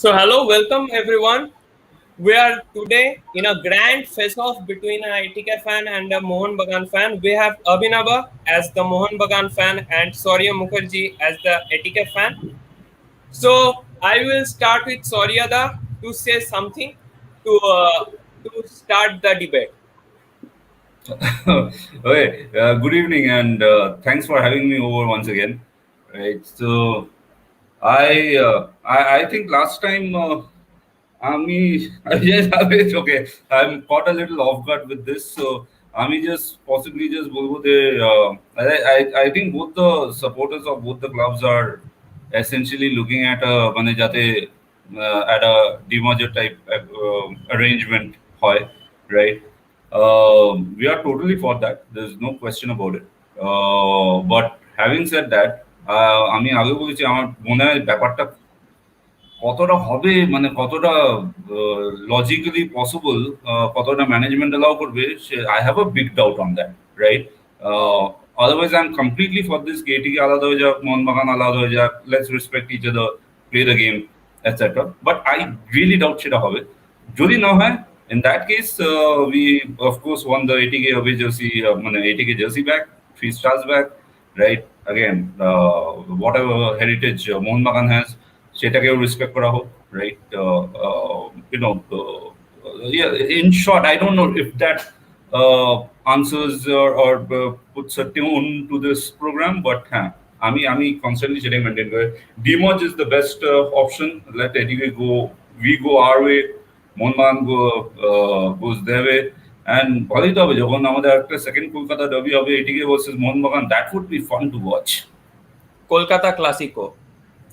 So hello, welcome everyone. We are today in a grand face-off between an ATK fan and a Mohan Bagan fan. We have Abhinava as the Mohan Bagan fan and Surya Mukherjee as the ATK fan. So I will start with Suryada to say something to to start the debate. Okay, good evening and thanks for having me over once again. Right, so I think last time আমি yes, okay, I'm caught a little off guard with this, so আমি just possibly just বলবো যে I think both the supporters of both the clubs are essentially looking at a মানে যাতে at a demerger type arrangement হয়, right? We are totally for that. There's no question about it. But having said that, আমি আগে বলেছি আমার মনে হয় ব্যাপারটা কতটা হবে মানে কতটা লজিক্যালি পসিবল কতটা ম্যানেজমেন্ট অ্যালাউ করবে সে I have a big doubt on that right otherwise I am completely for this ATK আলাদা হয়ে যাক মোহনবাগান আলাদা হয়ে যাক let's respect each other play the game etcetera but I really doubt সেটা হবে যদি না হয় in that case we of course won the ATK away jersey ATK jersey back 3 stars back right again whatever heritage Mohun Bagan has সেটাকেও respect করা হোক right in short I don't know if that answers or puts a tone to this program but হ্যাঁ আমি constantly সেটাই maintain করি ডিমজ is the best option let anyway go we go our way Mohun Bagan goes their way and ভালোই তো হবে যখন আমাদের একটা সেকেন্ড কলকাতা ডার্বি হবে এটিকে versus Mohun Bagan that would be fun to watch Kolkata Classico.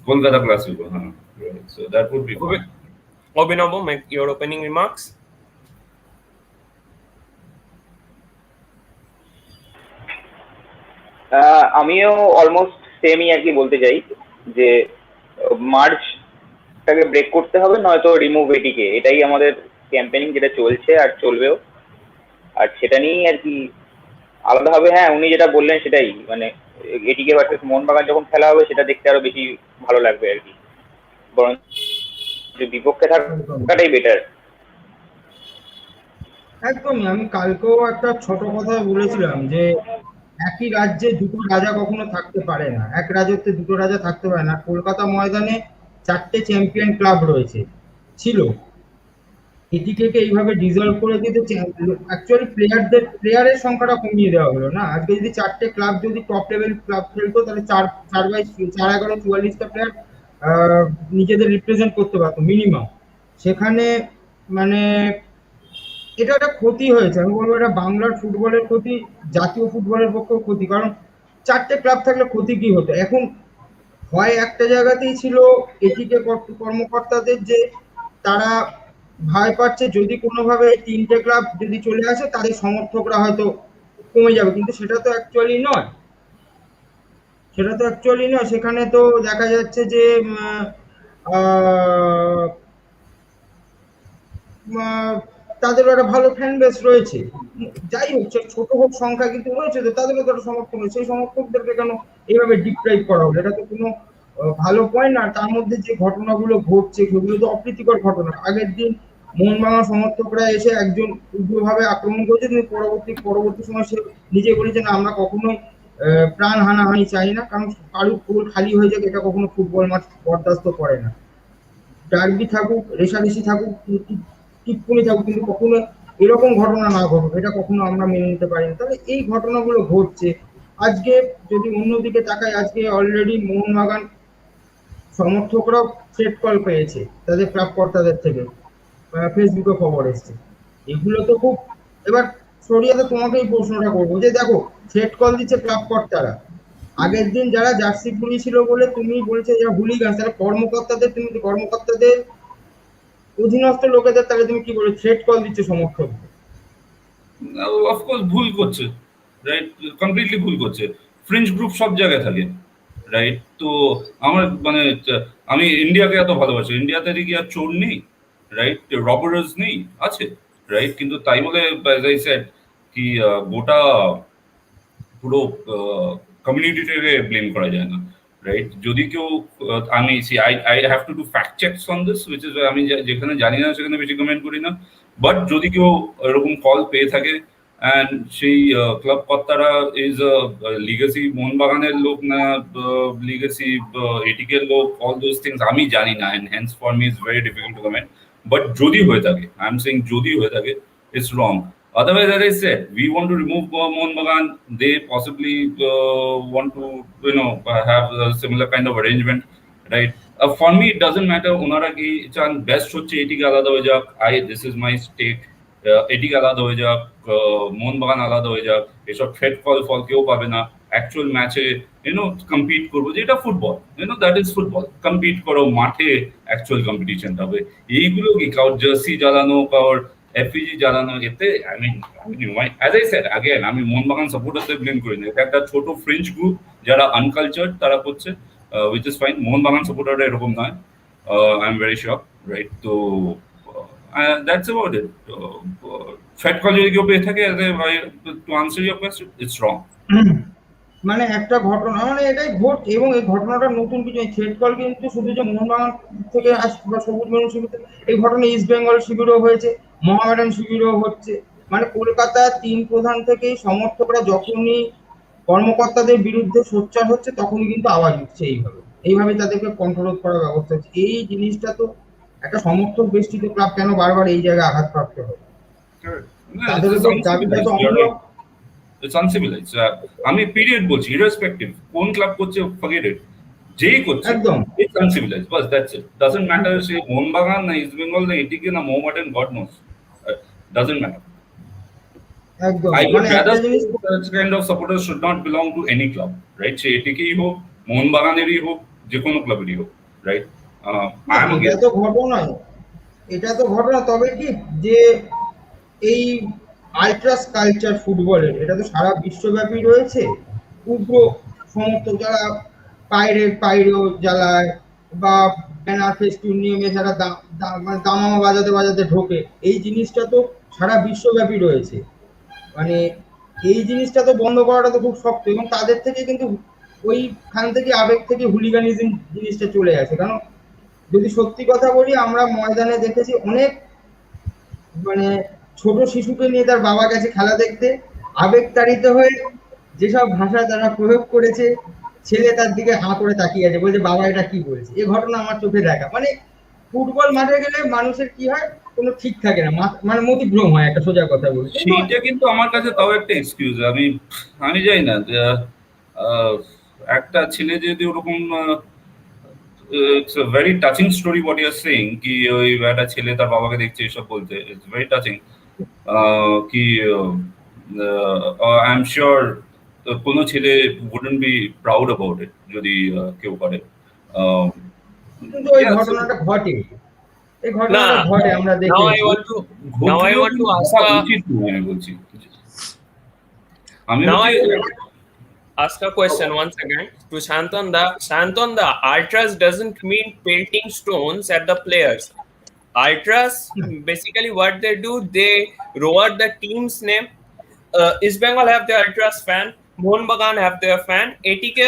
Kolkata Classico, huh? Right. So that would be fun. Abhinava, make your opening remarks. আমিও almost সেমই আর কি বলতে চাই যে মার্চটাকে ব্রেক করতে হবে নয়তো রিমুভ এটিকে, এটাই আমাদের ক্যাম্পেনিং যেটা চলছে আর চলবেও। আর সেটা নিয়েই আর কি আলাদাভাবে হ্যাঁ উনি যেটা বললেন সেটাই, মানে এটিকে ভার্সেস মোহনবাগান যখন খেলা হবে সেটা দেখতে আরো বেশি ভালো লাগবে আর কি, বরং বিপক্ষে থাকাটাই বেটার। একদমই, আমি কালকেও একটা ছোট কথা বলেছিলাম যে একই রাজ্যে দুটো রাজা কখনো থাকতে পারে না, এক রাজত্বে দুটো রাজা থাকতে পারে না। কলকাতা ময়দানে 4টে চ্যাম্পিয়ন ক্লাব রয়েছে, ছিল। এটিকে এইভাবে ডিজলভ করে দিতে অ্যাকচুয়ালি প্লেয়ারের সংখ্যাটা কমিয়ে দেওয়া হলো না। আজকে যদি 4টে ক্লাব যদি টপ লেভেল ক্লাব খেলতো তাহলে 4/4/44টা প্লেয়ার নিজেদের রিপ্রেজেন্ট করতে পারতো মিনিমাম। সেখানে মানে এটা একটা ক্ষতি হয়েছে, আমি বলবো এটা বাংলার ফুটবলের ক্ষতি, জাতীয় ফুটবলের পক্ষেও ক্ষতি। কারণ 4টে ক্লাব থাকলে ক্ষতি কি হতো? এখন হয় একটা জায়গাতেই ছিল এটিকে কর্মকর্তাদের যে তারা ভয় পাচ্ছে যদি কোনোভাবে 3টে ক্লাব যদি চলে আসে তাদের সমর্থকরা হয়তো কমে যাবে, কিন্তু সেটা তো অ্যাকচুয়ালি নয়। সেখানে তো দেখা যাচ্ছে যে তাদেরও একটা ভালো ফ্যান বেস রয়েছে, যাই হোক ছোট হোক সংখ্যা কিন্তু রয়েছে, তো তাদেরও তো একটা সমর্থন রয়েছে। সেই সমর্থকদেরকে কেন এইভাবে ডিপ্রাইভ করা হলো? এটা তো কোনো ভালো পয়েন্ট না। তার মধ্যে যে ঘটনাগুলো ঘটছে সেগুলো তো অপ্রীতিকর ঘটনা। আগের দিন মোহনবাগান সমর্থকরা এসে একজন উগ্রভাবে আক্রমণ করেছে, কিন্তু পরবর্তী সময় সে নিজে বলেছে না আমরা কখনোই প্রাণ হানাহানি চাই না, কারণ কারুর গোল খালি হয়ে যাক এটা কখনো ফুটবল মাঠ বরদাস্ত করে না। ডার্বি থাকুক, রেষারেষি থাকুক, টিপ্পনি থাকুক, কিন্তু কখনো এরকম ঘটনা না ঘটুক এটা কখনো আমরা মেনে নিতে পারি না। তাহলে এই ঘটনাগুলো ঘটছে। আজকে যদি অন্যদিকে তাকাই, আজকে অলরেডি মোহনবাগান সমর্থকরাও থ্রেট কল পেয়েছে তাদের ক্লাব কর্তাদের থেকে, ফেসবুকে খবর এসছে। এগুলো তো খুব, এবার সরিয়াতে তোমাকেই প্রশ্নটা করবো যে দেখো থ্রেট কল দিচ্ছে ক্লাব কর্তারা, আগের দিন যারা জার্সি পরিয়েছিল বলে তুমি বলছো যারা হুলিগান, তারা তুমি কর্মকর্তাদের অধীনস্থ লোকেদের তাহলে তুমি কি বলে থ্রেট কল দিচ্ছ সমর্থকদের? অফকোর্স ভুল করছে, রাইট, কমপ্লিটলি ভুল করছে। ফ্রেঞ্চ গ্রুপ সব জায়গায় থাকে, রাইট। তো আমার মানে আমি ইন্ডিয়াকে এত ভালোবাসি, ইন্ডিয়াতে কি আর চোর নেই, রাইট, রবার্স নেই, আছে, রাইট। কিন্তু তাই বলে কি গোটা পুরো কমিউনিটিটাকে ব্লেম করা যায় না। রাইট? যদি কেউ আমি I have to do fact checks on this, which is আমি যেখানে জানি না সেখানে বেশি কমেন্ট করি না। বাট যদি কেউ এরকম কল পেয়ে থাকে অ্যান্ড সেই ক্লাব কর্তারা ইজ লিগেসি মোহনবাগানের লোক না লিগেসি এটিকের লোক, অল দোজ থিংস আমি জানি না, and hence for me is very difficult to comment. But যদি হয়ে থাকে, আই এম সেইং যদি হয়ে থাকে, it's wrong. Otherwise, as I said, we want to remove Mohan Bagan. They possibly want to, have a similar kind of arrangement, right? For me, it doesn't matter. Unara ki chan best hocche ATK alada hoye jak. This is my stake. ATK alada hoye jak. Mohan Bagan alada hoye jak. এসব thread call ফল কেউ পাবে না। Actual ম্যাচে compete করবো, যেটা football, that is football. Compete করো মাঠে, actual competition হবে। এইগুলো কি কারোর জার্সি জ্বালানো, কারোর এফপিজি জ্বালানো, এতে অ্যাজ আই সেড আগেন, আমি মোহনবাগান সাপোর্টারদের ব্লেম করি না। এটা একটা ছোট ফ্রেঞ্চ গ্রুপ যারা আনকালচার্ড, তারা করছে, উইচ ইজ ফাইন। মোহনবাগান সাপোর্টাররা এরকম নয়, I am very sure, right? তো দ্যাটস অ্যাবাউট ইট। ফ্যাট কল যদি কেউ পেয়ে থাকে, to answer your question, it's wrong. মানে একটা ঘটনা, মানে এটাই ঘটছে, এবং এই ঘটনাটা নতুন কিছু। থ্রেড কল কিন্তু শুধু যে মোহনবাগান থেকে আসছে বা সবুজ মেরুন শিবির থেকে, এই ঘটনা ইস্ট বেঙ্গল শিবিরও হয়েছে, মোহামেডান শিবিরও হচ্ছে। মানে কলকাতার 3 প্রধান থেকেই সমর্থকরা যখনই কর্মকর্তাদের বিরুদ্ধে সোচ্চার হচ্ছে, তখনই কিন্তু আওয়াজ উঠছে। এইভাবে তাদেরকে কন্ট্রোল করার ব্যবস্থা হচ্ছে। এই জিনিসটা তো একটা সমর্থক বেষ্টিত ক্লাব কেন বারবার এই জায়গায় আঘাতপ্রাপ্ত হবে? তাদের উপর দাবিটা তো অমূলক। It's uncivilized. আমি পিরিয়ড বলছি, ইররেসপেক্টিভ কোন ক্লাব করছে, ফরগেট ইট, যেই করছে একদম ইটস আনসিভিলাইজড, বাস দ্যাটস ইট। ডাজন্ট ম্যাটার সে মোহনবাগান না ইস্ট বেঙ্গল না এটিকে না Mohammedan, God knows, doesn't matter. একদম I would মানে rather একটা say জিনিস, such kind of supporters should not belong to any club, right? সে এটিকেই হোক, মোহনবাগানেরই হোক, যে কোনো ক্লাবেরই হোক, রাইট? না, I am এটা against তো ঘটনা, তবে কি যে এই আল্ট্রাস কালচার ফুটবলের, এটা তো সারা বিশ্বব্যাপী রয়েছে। উগ্র সমর্থক যারা পাইরেও জ্বালায় বা ব্যানার ফেস্টুন নিয়মে যারা মানে দামামা বাজাতে বাজাতে ঢোকে, এই জিনিসটা তো সারা বিশ্বব্যাপী রয়েছে। মানে এই জিনিসটা তো বন্ধ করাটা তো খুব শক্ত, এবং তাদের থেকে কিন্তু ওইখান থেকে আবেগ থেকে হুলিগানিজম জিনিসটা চলে আসে। কারণ যদি সত্যি কথা বলি, আমরা ময়দানে দেখেছি অনেক মানে ছোট শিশুকে নিয়ে তার বাবা গেছে খেলা দেখতে, আবেগতাড়িত হয়ে যেসব ভাষা তারা প্রয়োগ করেছে, ছেলে তার দিকে হাঁ করে তাকিয়ে আছে, বলছে বাবা এটা কি বলছে। এই ঘটনা আমার চোখে দেখা। মানে ফুটবল মাঠে গেলে মানুষের কি হয়, কোনো ঠিক থাকে না, মানে মতিভ্রম হয়, একটা সোজা কথা বলি। সেইটা কিন্তু আমার কাছে তাও একটা এক্সকিউজ। আমি জানি না যে, একটা ছেলে যদি ওরকম, it's a very touching story what you are saying, কি ওই একটা ছেলে তার বাবাকে দেখছে এসব বলতে, ইটস ভেরি টাচিং। কি আই এম শিওর কোনো ছেলে wouldn't be proud about it যদি কেউ করে। কিন্তু ওই Yeah, so ঘটনাটা ঘটে, Nah, আমরা now দেখেছি। I want to ঘটলেও কিন্তু ask ভাবা a উচিত নয়, আমি বলছি। আমি now I বলছি want to ask a question once again to Shantanda. Shantanda, ultras doesn't mean pelting stones at the players. Ultras, basically what they do, they roar the team's name. East Bengal have their ultras fan, Mohun Bagan have their fan, ATK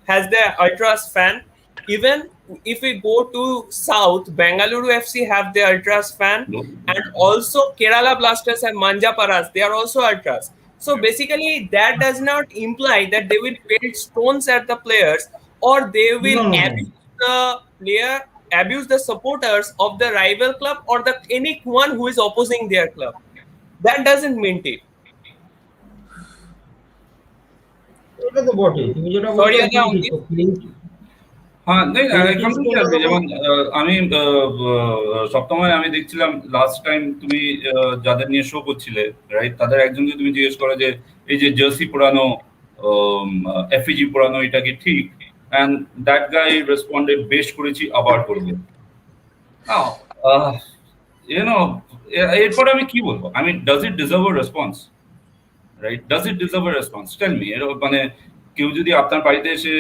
has their ultras fan. Even if we go to south, Bengaluru FC have their ultras fan, and also Kerala Blasters and Manjaparas, they are also ultras. So basically that does not imply that they will pelt stones at the players, or they will No. abuse the player, abuse the supporters of the rival club, or the anyone who is opposing their club. That doesn't mean it. এটা তো বটে, তুমি যেটা Sorry, বলছো Ada, একদম on ঠিক। this? হ্যাঁ, Painting completely stone agree। এরকম যেমন আমি সপ্তময় আমি দেখছিলাম লাস্ট টাইম তুমি যাদের নিয়ে শো করছিলে, রাইট, তাদের একজনকে তুমি জিজ্ঞেস করো যে এই যে জার্সি পোড়ানো, এফইজি পোড়ানো, এটা কি ঠিক? অ্যান্ড দ্যাট গাই রেসপন্ডেড, বেশ করেছি, আবার করবে। ইউনো, এরপরে আমি কি বলবো? Does it deserve a response, right? Does it deserve a response? Tell me. মানে কেউ যদি আপনার বাড়িতে এসে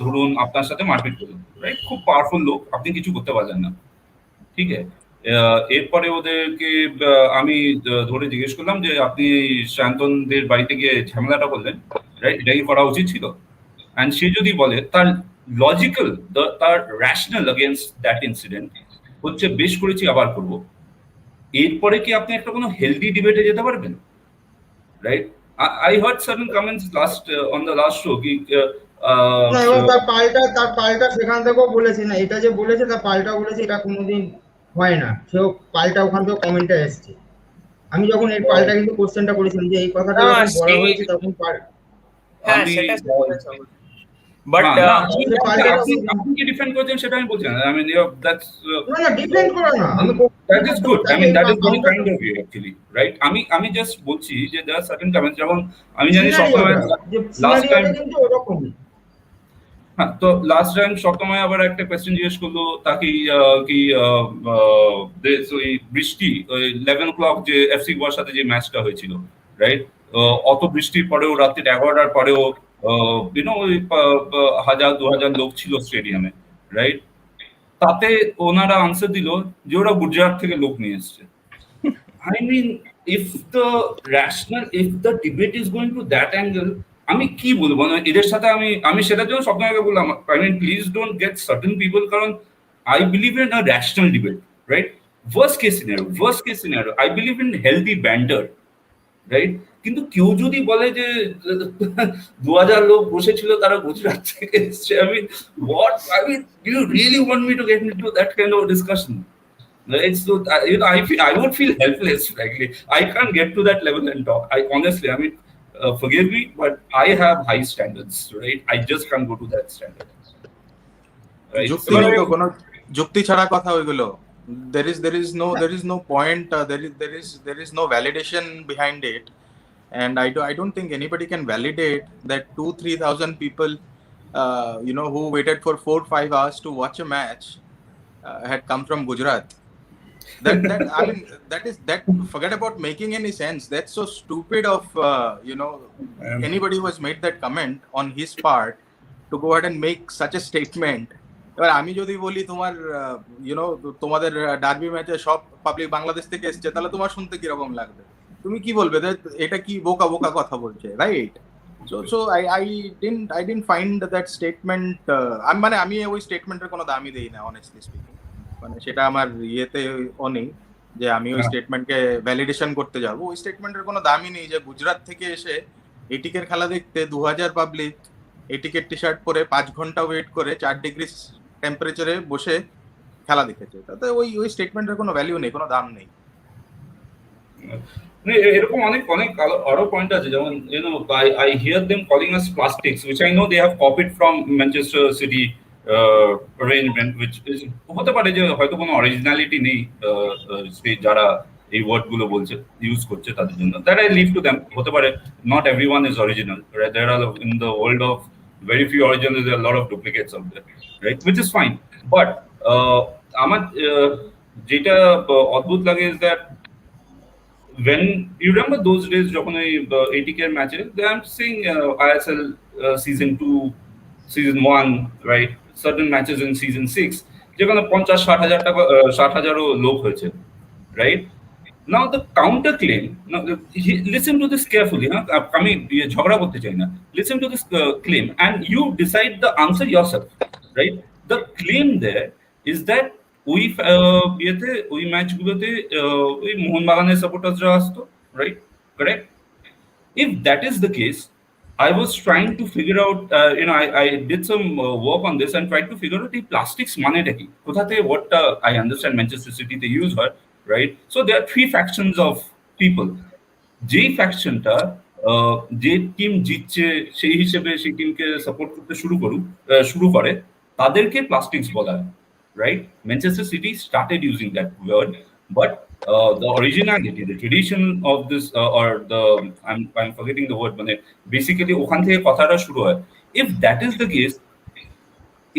ধরুন আপনার সাথে মারপিট করলো, রাইট, খুব পাওয়ারফুল লোক, আপনি কিছু করতে পারলেন না, ঠিক আছে? এরপরে ওদেরকে আমি ধরে জিজ্ঞেস করলাম যে আপনি শান্তনদের বাড়িতে গিয়ে ঝামেলাটা করলেন, রাইট, এটা কি করা উচিত ছিল? and সে যদি বলে তার লজিক্যাল, তার র্যাশনাল এগেইনস্ট দ্যাট ইনসিডেন্ট হচ্ছে বেশ করেছি আবার করব, এরপরে কি আপনি একটা কোনো হেলদি ডিবেটে যেতে পারবেন? Right? I heard certain comments on the last show কি না, এবং তার পাল্টা সেখান থেকেও বলেছে না, এটা যে বলেছে তার পাল্টা বলেছে এটা কোনোদিন হয় না, সেও পাল্টা ওখান থেকে কমেন্টে এসছে। আমি যখন এর পাল্টা কিন্তু কোশ্চেনটা করেছিলাম যে এই কথাটা না, যখন বলা সে- হয়েছে তখন হ্যাঁ, আমি সেটা সে বলেছে অবশ্য। বাট না, সে পাল্টাটা আপনি কি ডিফেন্ড করছেন সেটা আমি বলছি না। I mean, that's না ডিফেন্ড করো না, আমি that is good. I mean, that is very আমরা kind of you actually, right? আমি জাস্ট বলছি যে there are certain comments, যেমন আমি জানি সিনারিওটা লাস্ট টাইম, কিন্তু ওরকমই। হ্যাঁ, তো লাস্ট টাইম সপ্তময় আবার একটা কোয়েশ্চেন জিজ্ঞেস করলো তাকে কি ওই বৃষ্টি ওই 11 o'clock যে এফসি গোয়ার সাথে যে ম্যাচটা হয়েছিল, রাইট? অত বৃষ্টির পরেও রাত্রি 11টার পরেও ওই 1000-2000 লোক ছিল স্টেডিয়ামে, রাইট? তাতে ওনারা আনসার দিল যে ওরা গুজরাট থেকে লোক নিয়ে এসছে। I mean, if the debate is going to that angle, আমি কি বলবো না এদের সাথে, আমি সেটার জন্য স্বপ্নকে বললাম, I mean, please don't get certain people, কারণ I believe in a rational debate, right? Worst case scenario, I believe in healthy banter, right? কিন্তু কেউ যদি বলে যে 2000 লোক বসেছিল তারা গুজরাট থেকে এসছে, I mean, do you really want me to get into that kind of discussion? Right? So I would feel helpless, frankly. I can't get to that level and talk. Honestly, I mean, forgive me, but I have high standards, right? I just can't go to that standard. Right? যুক্তি নেই তো, কোনো যুক্তি ছাড়া কথা ওইগুলো। there is no point, there is no validation behind it, and I don't think anybody can validate that 2,000-3,000 people who waited for 4-5 hours to watch a match had come from Gujarat. That I mean, that forget about making any sense. That's so stupid of anybody who has made that comment on his part to go ahead and make such a statement. এবার আমি যদি বলি তোমার তোমাদের derby ম্যাচে সব public Bangladesh থেকে এসেছে, তাহলে তোমার শুনতে কিরকম লাগবে? তুমি কি বলবে এটা কি বোকা বোকা কথা বলছে, right? So I didn't find that statement, আমি ওই স্টেটমেন্টের কোনো দামই দেই না, honestly speaking. মানে সেটা আমার ইয়েতে নেই যে আমি ওই স্টেটমেন্টকে ভ্যালিডেশন করতে যাব। ওই স্টেটমেন্টের কোনো দামই নেই যে গুজরাট থেকে এসে এটিকের খেলা দেখতে 2000 পাবলিক এটিকের টি শার্ট পরে 5 ঘন্টা ওয়েট করে 4 ডিগ্রি টেম্পারেচারে বসে খেলা দেখেছে। তাতে ওই স্টেটমেন্টের কোনো ভ্যালু নেই, কোনো দাম নেই। এরকম অনেক আরো পয়েন্ট আছে, যেমন I hear them calling us plastics, which I know they have copied from Manchester City arrangement, which is হতে পারে যে হয়তো কোনো অরিজিনালিটি নেই যারা এই ওয়ার্ড গুলো বলছে ইউজ করছে তাদের জন্য, that I leave to them. হতে পারে not everyone is original, right? There are, in the world of very few originals, there are a lot of duplicates out there, right? Which is fine, but আমার যেটা অদ্ভুত লাগে is that when you remember those days যখন ওই ATK ম্যাচে I'm seeing ISL season 2, season 1, right? Certain matches in season 6 যেখানে 50-60 হাজারও লোক হয়েছে, right? Now the counter claim, now listen to this carefully, আমি ঝগড়া করতে চাই না, listen to this claim and you decide the answer yourself, right? The claim there is that ওই ম্যাচগুলোতে ওই মোহনবাগানের সাপোর্টার্সরা আসতো, right? Correct? If that is the case, I was trying to figure out, I did some work on this and tried to figure out the plastics maneta ki kotha theke what I understand Manchester City they use her, right? So there are 3 factions of people. যেই ফ্যাকশনটা যে team জিতছে সেই হিসেবে সেই টিমকে support করতে শুরু করে তাদেরকে প্লাস্টিক্স বলা হয়, right? Manchester City started using that word, but the originality, the tradition of this, or the I'm forgetting the word, মানে basically ওখান থেকে কথাটা শুরু হয়. If that is the case,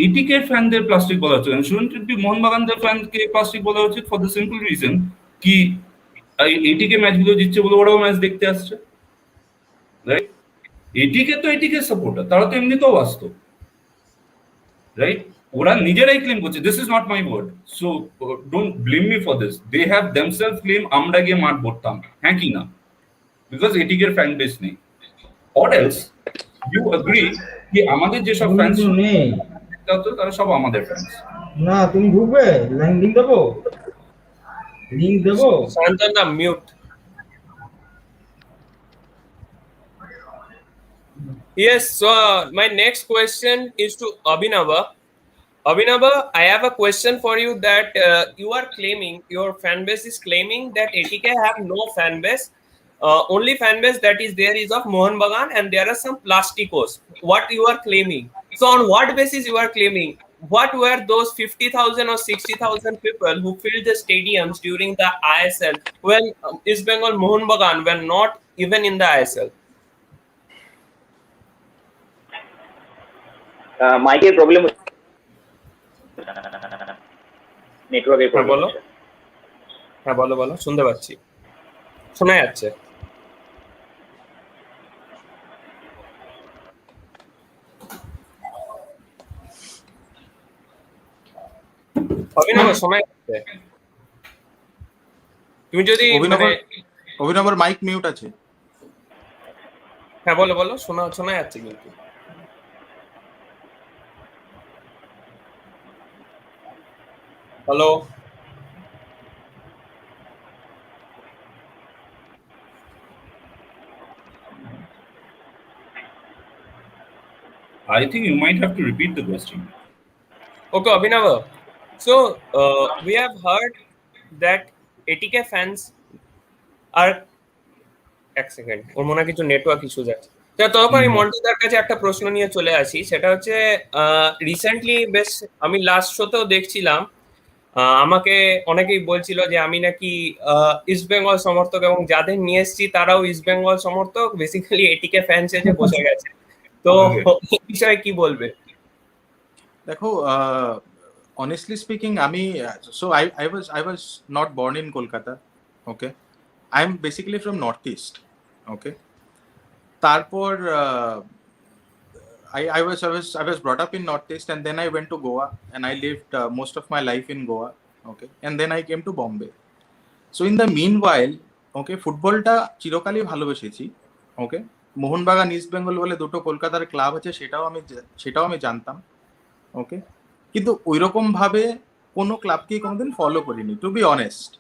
ATK ফ্যানদের প্লাস্টিক বলা হচ্ছে, shouldn't it be মোহনবাগানদের ফ্যানকে প্লাস্টিক বলা উচিত for the simple reason কি ATK ম্যাচগুলো জিতছে বলে ওরাও ম্যাচ দেখতে আসছে, রাইট? ATK তো ATK সাপোর্টার, তারা তো এমনিতেও আসতো, রাইট? ওরা নিজেরাই ক্লেম করছে this is not my word, so don't blame me for this. They have themselves claim আমরা গিয়ে মাঠ ভরতাম, হ্যাঁ কি না? বিকজ এটিকের ফ্যান বেস নেই। অর এলস ইউ এগ্রি কি আমাদের যেসব বন্ধু ফ্যান্স নেই তারা সব আমাদের ফ্যান্স? না, তুমি ঢুকবে, লিঙ্ক দেবো, লিঙ্ক দেবো। Santana, mute. Yes, so my next question is to Abhinava. Abhinava, I have a question for you that you are claiming, your fan base is claiming that ATK have no fan base. Only fan base that is there is of Mohan Bagan and there are some plasticos. What you are claiming? So on what basis you are claiming? What were those 50,000 or 60,000 people who filled the stadiums during the ISL when East Bengal Mohan Bagan were not even in the ISL? মাইকের problem, নেটওয়ার্কের হ্যাঁ problem বলো, হচ্ছে। হ্যাঁ বলো বলো, শুনতে পাচ্ছি, শোনা যাচ্ছে। অভিনব শোনা যাচ্ছে, তুমি যদি মানে অভিনবর মাইক মিউট আছে। হ্যাঁ বলো বলো, শোনা শোনা যাচ্ছে কিন্তু। Hello, I think you might have to repeat the question. okay Abhinav, so we have heard that ATK fans are, এক সেকেন্ড, ওর মনে হয় কিছু নেটওয়ার্ক ইস্যুজ আছে। তখন আমি মন্টুদার কাছে একটা প্রশ্ন নিয়ে চলে আসি, সেটা হচ্ছে রিসেন্টলি বেশ আমি লাস্ট শোতেও দেখছিলাম, আমাকে অনেকেই বলছিল যে আমি নাকি ইস্ট বেঙ্গল সমর্থক এবং যাদের নিয়ে এসেছি তারাও ইস্ট বেঙ্গল সমর্থক, বেসিক্যালি এটিকে ফ্যান্স এসে বসে গেছে। তো এই বিষয়ে কি বলবে? দেখো, honestly speaking, আমি so I was not born in Kolkata. Okay, I'm basically from Northeast. Okay, তারপর I was brought up in Northeast and then I went to Goa and I lived most of my life in Goa. Okay, and then I came to Bombay. So in the meanwhile, okay, ফুটবলটা চিরকালই ভালোবেসেছি। ওকে, মোহনবাগান ইস্ট বেঙ্গল বলে দুটো কলকাতার club আছে, সেটাও আমি জানতাম। ওকে, কিন্তু ওইরকম ভাবে কোনো ক্লাবকেই কোনোদিন ফলো করিনি, টু বি অনেস্ট।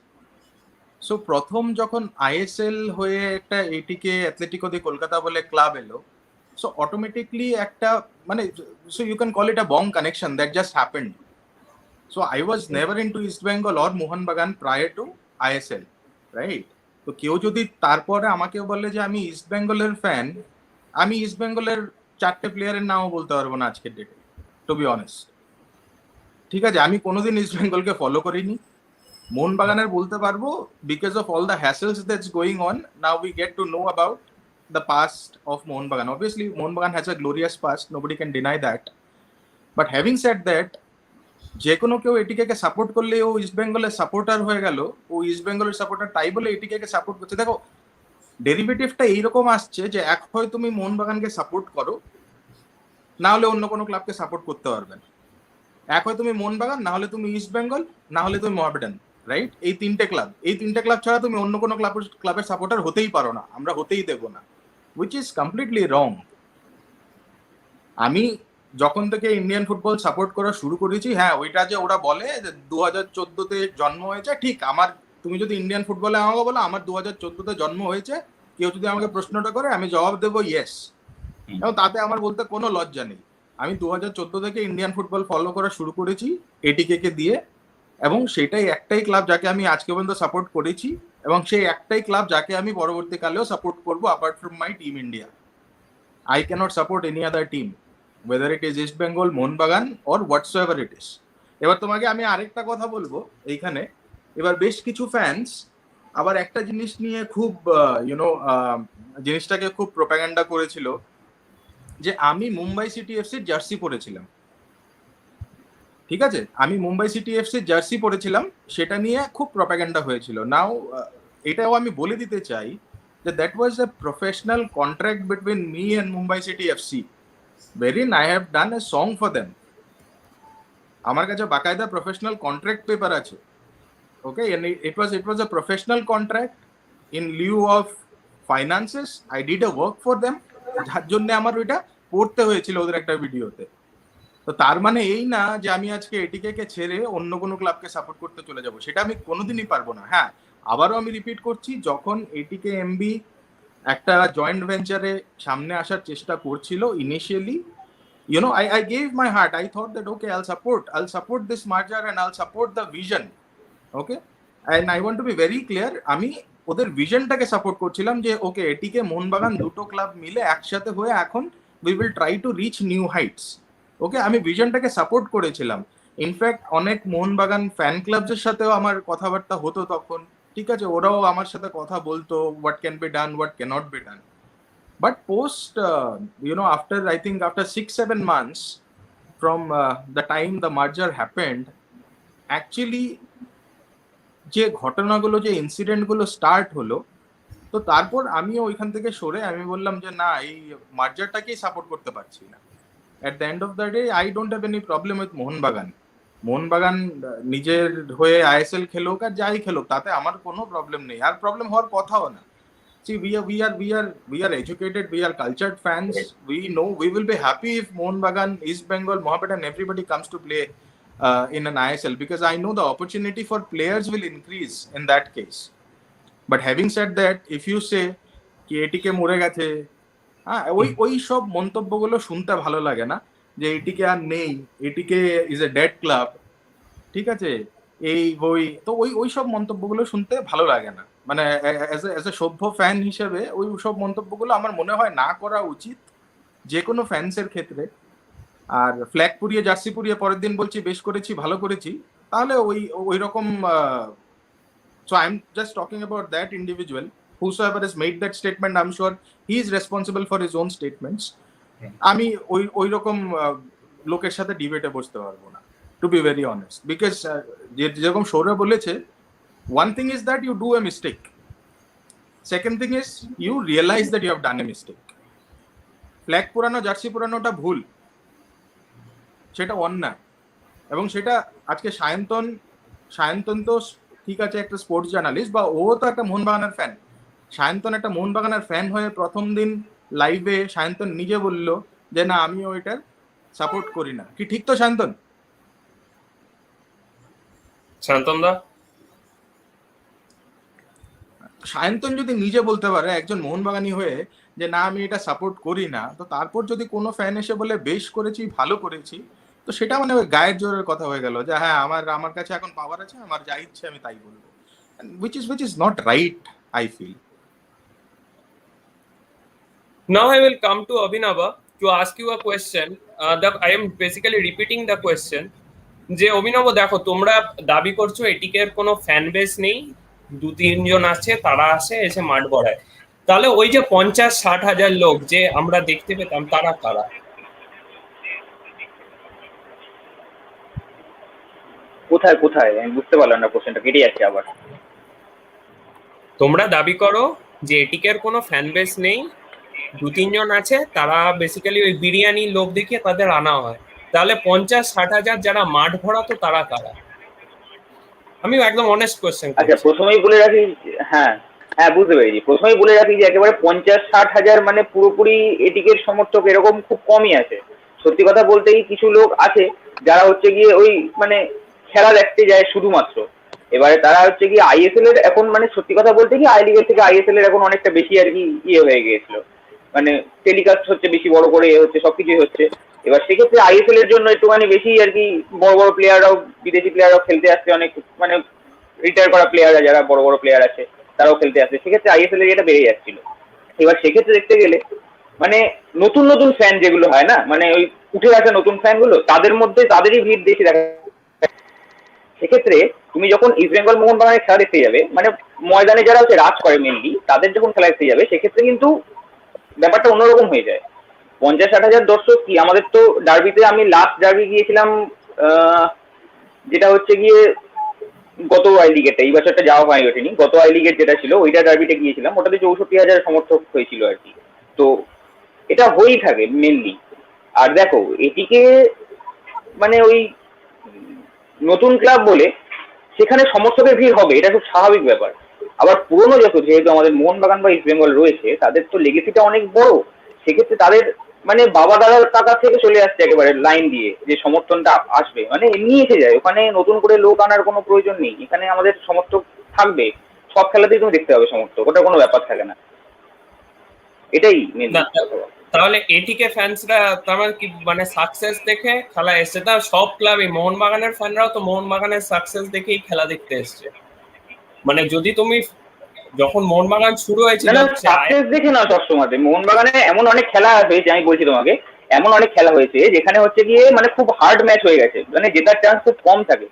সো প্রথম যখন আইএসএল হয়ে একটা এটিকে অ্যাথলেটিকো দি কলকাতা বলে ক্লাব এলো, সো অটোমেটিকলি একটা মানে so you can call it a Bong connection that just happened. So I was never in two east Bengal or Mohun Bagan prior two ISL, right? তো কেউ যদি তারপরে আমাকে বলে যে আমি ইস্ট বেঙ্গলের ফ্যান, আমি ইস্ট বেঙ্গলের 4টে প্লেয়ারের নামও বলতে পারবো না আজকের ডেটে, টু বি অনেস্ট। ঠিক আছে, আমি কোনোদিন ইস্ট বেঙ্গলকে ফলো করিনি। মোহনবাগানের বলতে পারবো because of all the হ্যাসেলস that's going on, now we get to know about the past of Mohanbagan. Obviously, Mohanbagan has a glorious past. Nobody can deny that. But having said that, যে কোনো কেউ এটিকে support করলে ও east বেঙ্গলের supporter হয়ে গেল, ও east বেঙ্গলের supporter তাই বলে এটিকে সাপোর্ট করছে। দেখো, ডেরিভেটিভটা এইরকম আসছে যে এক হয় তুমি মোহনবাগানকে সাপোর্ট করো, না হলে অন্য কোনো ক্লাবকে সাপোর্ট করতে পারবে না। এক হয় তুমি মোহনবাগান, না হলে তুমি ইস্ট বেঙ্গল, না হলে তুমি মোহামেডান, রাইট? এই তিনটে ক্লাব ছাড়া তুমি অন্য কোনো ক্লাবের সাপোর্টার হতেই পারো না, আমরা হতেই দেবো না, which is completely wrong. আমি যখন থেকে ইন্ডিয়ান ফুটবল সাপোর্ট করা শুরু করেছি, হ্যাঁ ওইটা যে ওরা বলে যে 2014-তে জন্ম হয়েছে, ঠিক, আমার তুমি যদি ইন্ডিয়ান ফুটবলে আমাকে বলো আমার 2014-তে জন্ম হয়েছে, কেউ যদি আমাকে প্রশ্নটা করে আমি জবাব দেবো ইয়েস, এবং তাতে আমার বলতে কোনো লজ্জা নেই। আমি 2014 থেকে ইন্ডিয়ান ফুটবল ফলো করা শুরু করেছি এটিকে দিয়ে, এবং সেটাই একটাই ক্লাব যাকে আমি আজকে পর্যন্ত সাপোর্ট করেছি, এবং সেই একটাই ক্লাব যাকে আমি পরবর্তীকালেও সাপোর্ট করবো apart from my team India. I cannot support any other team, whether it is East Bengal, Mohanbagan or whatsoever it is. এবার তোমাকে আমি আরেকটা কথা বলবো এইখানে। এবার বেশ কিছু ফ্যান্স আবার একটা জিনিস নিয়ে খুব জিনিসটাকে খুব প্রোপাগান্ডা করেছিল যে আমি মুম্বাই সিটি এফসির জার্সি পরেছিলাম। ঠিক আছে, আমি মুম্বাই সিটি এফসির জার্সি পরেছিলাম, সেটা নিয়ে খুব প্রোপাগান্ডা হয়েছিল। নাও এটাও আমি বলে দিতে চাই that was a professional contract between me and Mumbai City FC, wherein I have done a song for them. আমার কাছে বাকায়দা প্রফেশনাল কন্ট্রাক্ট পেপার আছে। ওকে, and it was a professional contract in lieu of finances. I did a work for them, যার জন্য আমার ওইটা পড়তে হয়েছিল ওদের একটা ভিডিওতে। তো তার মানে এই না যে আমি আজকে এটিকে কে ছেড়ে অন্য কোনো ক্লাবকে সাপোর্ট করতে চলে যাব, সেটা আমি কোনোদিনই পারবো না। হ্যাঁ, আবারও আমি রিপিট করছি, যখন এটিকে এমবি একটা জয়েন্ট ভেঞ্চারে সামনে আসার চেষ্টা করছিল initially, you know, I gave my heart. I thought that okay, I'll support this merger and I'll support the vision. Okay, and I want to be very clear, আমি ওদের ভিশনটাকে সাপোর্ট করছিলাম যে ওকে এটিকে মোহনবাগান দুটো ক্লাব মিলে একসাথে হয়ে এখন we will try to reach new heights. ওকে, আমি ভিশনটাকে সাপোর্ট করেছিলাম। ইনফ্যাক্ট অনেক মোহনবাগান ফ্যান ক্লাবসের সাথেও আমার কথাবার্তা হতো তখন, ঠিক আছে, ওরাও আমার সাথে কথা বলতো what can be done, what cannot be done. But post, after 6-7 months from the time the merger happened, actually যে ঘটনাগুলো, যে ইনসিডেন্টগুলো স্টার্ট হলো, তো তারপর আমিও ওইখান থেকে সরে আমি বললাম যে না, এই মার্জারটাকেই সাপোর্ট করতে পারছি না। At the end of the day I don't have any problem with Mohun Bagan. Mohun Bagan নিজের হয়ে আইএসএল খেলুক আর যাই খেলুক, তাতে আমার কোনো প্রবলেম নেই, আর প্রবলেম হওয়ার কথাও না। See, we are educated, we are cultured fans. We know we will be happy if Mohanbagan, East Bengal, Mohammedan, everybody comes to play in an ISL, because I know the opportunity for players will increase in that case. But having said that, if you say ki ATK মরে গেছে, ওই সব মন্তব্যগুলো শুনতে ভালো লাগে না, যে ATK আর নেই, ATK is a dead club, ঠিক আছে, এই তো ওই সব মন্তব্যগুলো শুনতে ভালো লাগে না। মানে অ্যাজ এ সভ্য ফ্যান হিসেবে ওই সব মন্তব্যগুলো আমার মনে হয় না করা উচিত যে কোনো ফ্যান্সের ক্ষেত্রে। আর ফ্ল্যাগ পুড়িয়ে জার্সি পুড়িয়ে পরের দিন বলছি বেশ করেছি, ভালো করেছি, তাহলে ওই রকম so I am just talking about that individual whosoever has made that statement. I'm sure he is responsible for his own statements. আমি ওই রকম লোকের সাথে ডিবেটে বসতে পারবো না, to be very honest, because যেরকম সৌরভ বলেছে, one thing is that you do a mistake, second thing is you realize that you have done a mistake. Flag পুরানো, জার্সি পুরানোটা ভুল, সেটা অন্যায়, এবং সেটা আজকে সায়ন্তন তো ঠিক আছে একটা স্পোর্টস জার্নালিস্ট, বা ও তো একটা মোহনবাগানের ফ্যান। সায়ন্তন একটা মোহনবাগানের ফ্যান হয়ে প্রথম দিন লাইভে সায়ন্তন নিজে বলল যে না, আমি ওইটার সাপোর্ট করি না। কি ঠিক তো সায়ন্তন? সায়ন্তন যদি নিজে বলতে পারে একজন মোহনবাগানী হয়ে যে না, আমি এটা সাপোর্ট করি না, তো তারপর যদি কোনো ফ্যান এসে বলে বেশ করেছি, ভালো করেছি, তো সেটা মানে ওই গায়ের জোরের কথা হয়ে গেল যে হ্যাঁ, আমার কাছে এখন পাওয়ার আছে, আমার যা ইচ্ছে আমি তাই বলবো, which is not right, I feel. Now I will come to Abhinava to ask you a question. I am basically repeating the question. যে অভিনব, দেখো তোমরা দাবি করছো এটিকে কোনো ফ্যান বেস নেই, 2-3 জন আছে, তারা আসে এসে মাঠ ভরায়, তাহলে ওই যে 50-60 হাজার লোক যে আমরা দেখতে পেতাম, তারা কারা? কোথায় আমি বুঝতে পারলাম না, কোশ্চেনটা কেটে যাচ্ছে আবার। তোমরা দাবি করো যে এটিকের কোনো ফ্যান বেস নেই, 2-3 জন আছে, তারা বেসিক্যালি ওই বিরিয়ানি লোক দেখিয়ে তাদের আনা হয়, তাহলে 50-60 হাজার যারা মাঠ ভরাতো তারা কারা? আমি একদম অনেস্ট কোশ্চেন। আচ্ছা, প্রথমেই বলে রাখি, হ্যাঁ বুঝতে পেরেছি, প্রথমেই বলে রাখি যে একেবারে 50-60 হাজার মানে পুরোপুরি এটিকের সমর্থক এরকম খুব কমই আছে। সত্যি কথা বলতে কিছু লোক আছে যারা হচ্ছে গিয়ে ওই মানে খেলা দেখতে যায় শুধুমাত্র। এবারে তারা হচ্ছে গিয়ে আইএসএল এর এখন মানে সত্যি কথা বলতে কি আই লিগের থেকে আইএসএল এর এখন অনেকটা বেশি আর কি হয়ে গিয়েছিল, মানে টেলিকাস্ট হচ্ছে বেশি বড় করে হচ্ছে, সবকিছুই হচ্ছে। এবার সেক্ষেত্রে আইএসএল এর জন্য একটুখানি বেশি আর কি বড় বড় প্লেয়াররাও, বিদেশি প্লেয়াররাও খেলতে আসছে, অনেক মানে রিটায়ার করা প্লেয়াররা যারা বড় বড় প্লেয়ার আছে তারাও খেলতে আসছে, সেক্ষেত্রে আইএসএল এর এটা বেড়ে যাচ্ছিল। এবার সেক্ষেত্রে দেখতে গেলে মানে নতুন ফ্যান যেগুলো হয় না, মানে ওই উঠে আসা নতুন ফ্যান গুলো, তাদের মধ্যে তাদেরই ভিড় বেশি দেখা। সেক্ষেত্রে তুমি যখন ইস্ট বেঙ্গল মোহনবাগানের খেলা দেখতে যাবে, মানে ময়দানে যারা হচ্ছে রাজ করে মেনলি, তাদের যখন খেলা দেখতে যাবে, সেক্ষেত্রে কিন্তু ব্যাপারটা অন্যরকম হয়ে যায়। 50-60 হাজার দর্শক কি, আমাদের তো ডার্বিতে, আমি লাস্ট ডার্বি গিয়েছিলাম যেটা হচ্ছে গিয়ে গত আই লিগেরটা, এই বছরটা যাওয়া হয়ে ওঠেনি, গত আই লিগের যেটা ছিল ওইটা ডার্বিতে গিয়েছিলাম, ওটাতে 64 হাজার সমর্থক হয়েছিল আর কি। তো এটা হয়েই থাকে মেনলি। আর দেখো এটিকে মানে ওই নতুন ক্লাব বলে সেখানে সমর্থকের ভিড় হবে, এটা খুব স্বাভাবিক ব্যাপার। আবার পুরনো যেহেতু আমাদের মোহনবাগান বা ইস্ট বেঙ্গল রয়েছে, তাদের তো লেগেসিটা অনেক বড়, সেক্ষেত্রে তাদের মানে বাবা দাদার টাকা থেকে চলে আসছে একেবারে লাইন দিয়ে যে সমর্থনটা আসবে, মানে এমনি এসে যায়। ওখানে নতুন করে লোক আনার কোনো প্রয়োজন নেই, এখানে আমাদের সমর্থক থাকবে, সব খেলাতেই তুমি দেখতে পাবে সমর্থক, ওটা কোনো ব্যাপার থাকে না। এটাই মেন না, কথা। তাহলে এটিকে ফ্যান্সরা তার কি মানে সাকসেস দেখে খেলা এসছে? তা সব ক্লাবে মোহনবাগানের ফ্যানরাও তো মোহনবাগানের সাকসেস দেখেই খেলা দেখতে এসছে। মানে যদি তুমি যখন মোহনবাগান শুরু না হয়েছিল না, সাকসেস দেখে না সবসময়। মোহনবাগানে এমন অনেক খেলা হয়েছে, আমি বলছি তোমাকে, এমন অনেক খেলা হয়েছে যেখানে হচ্ছে গিয়ে মানে খুব হার্ড ম্যাচ হয়ে গেছে, মানে জেতার চান্স খুব কম থাকে,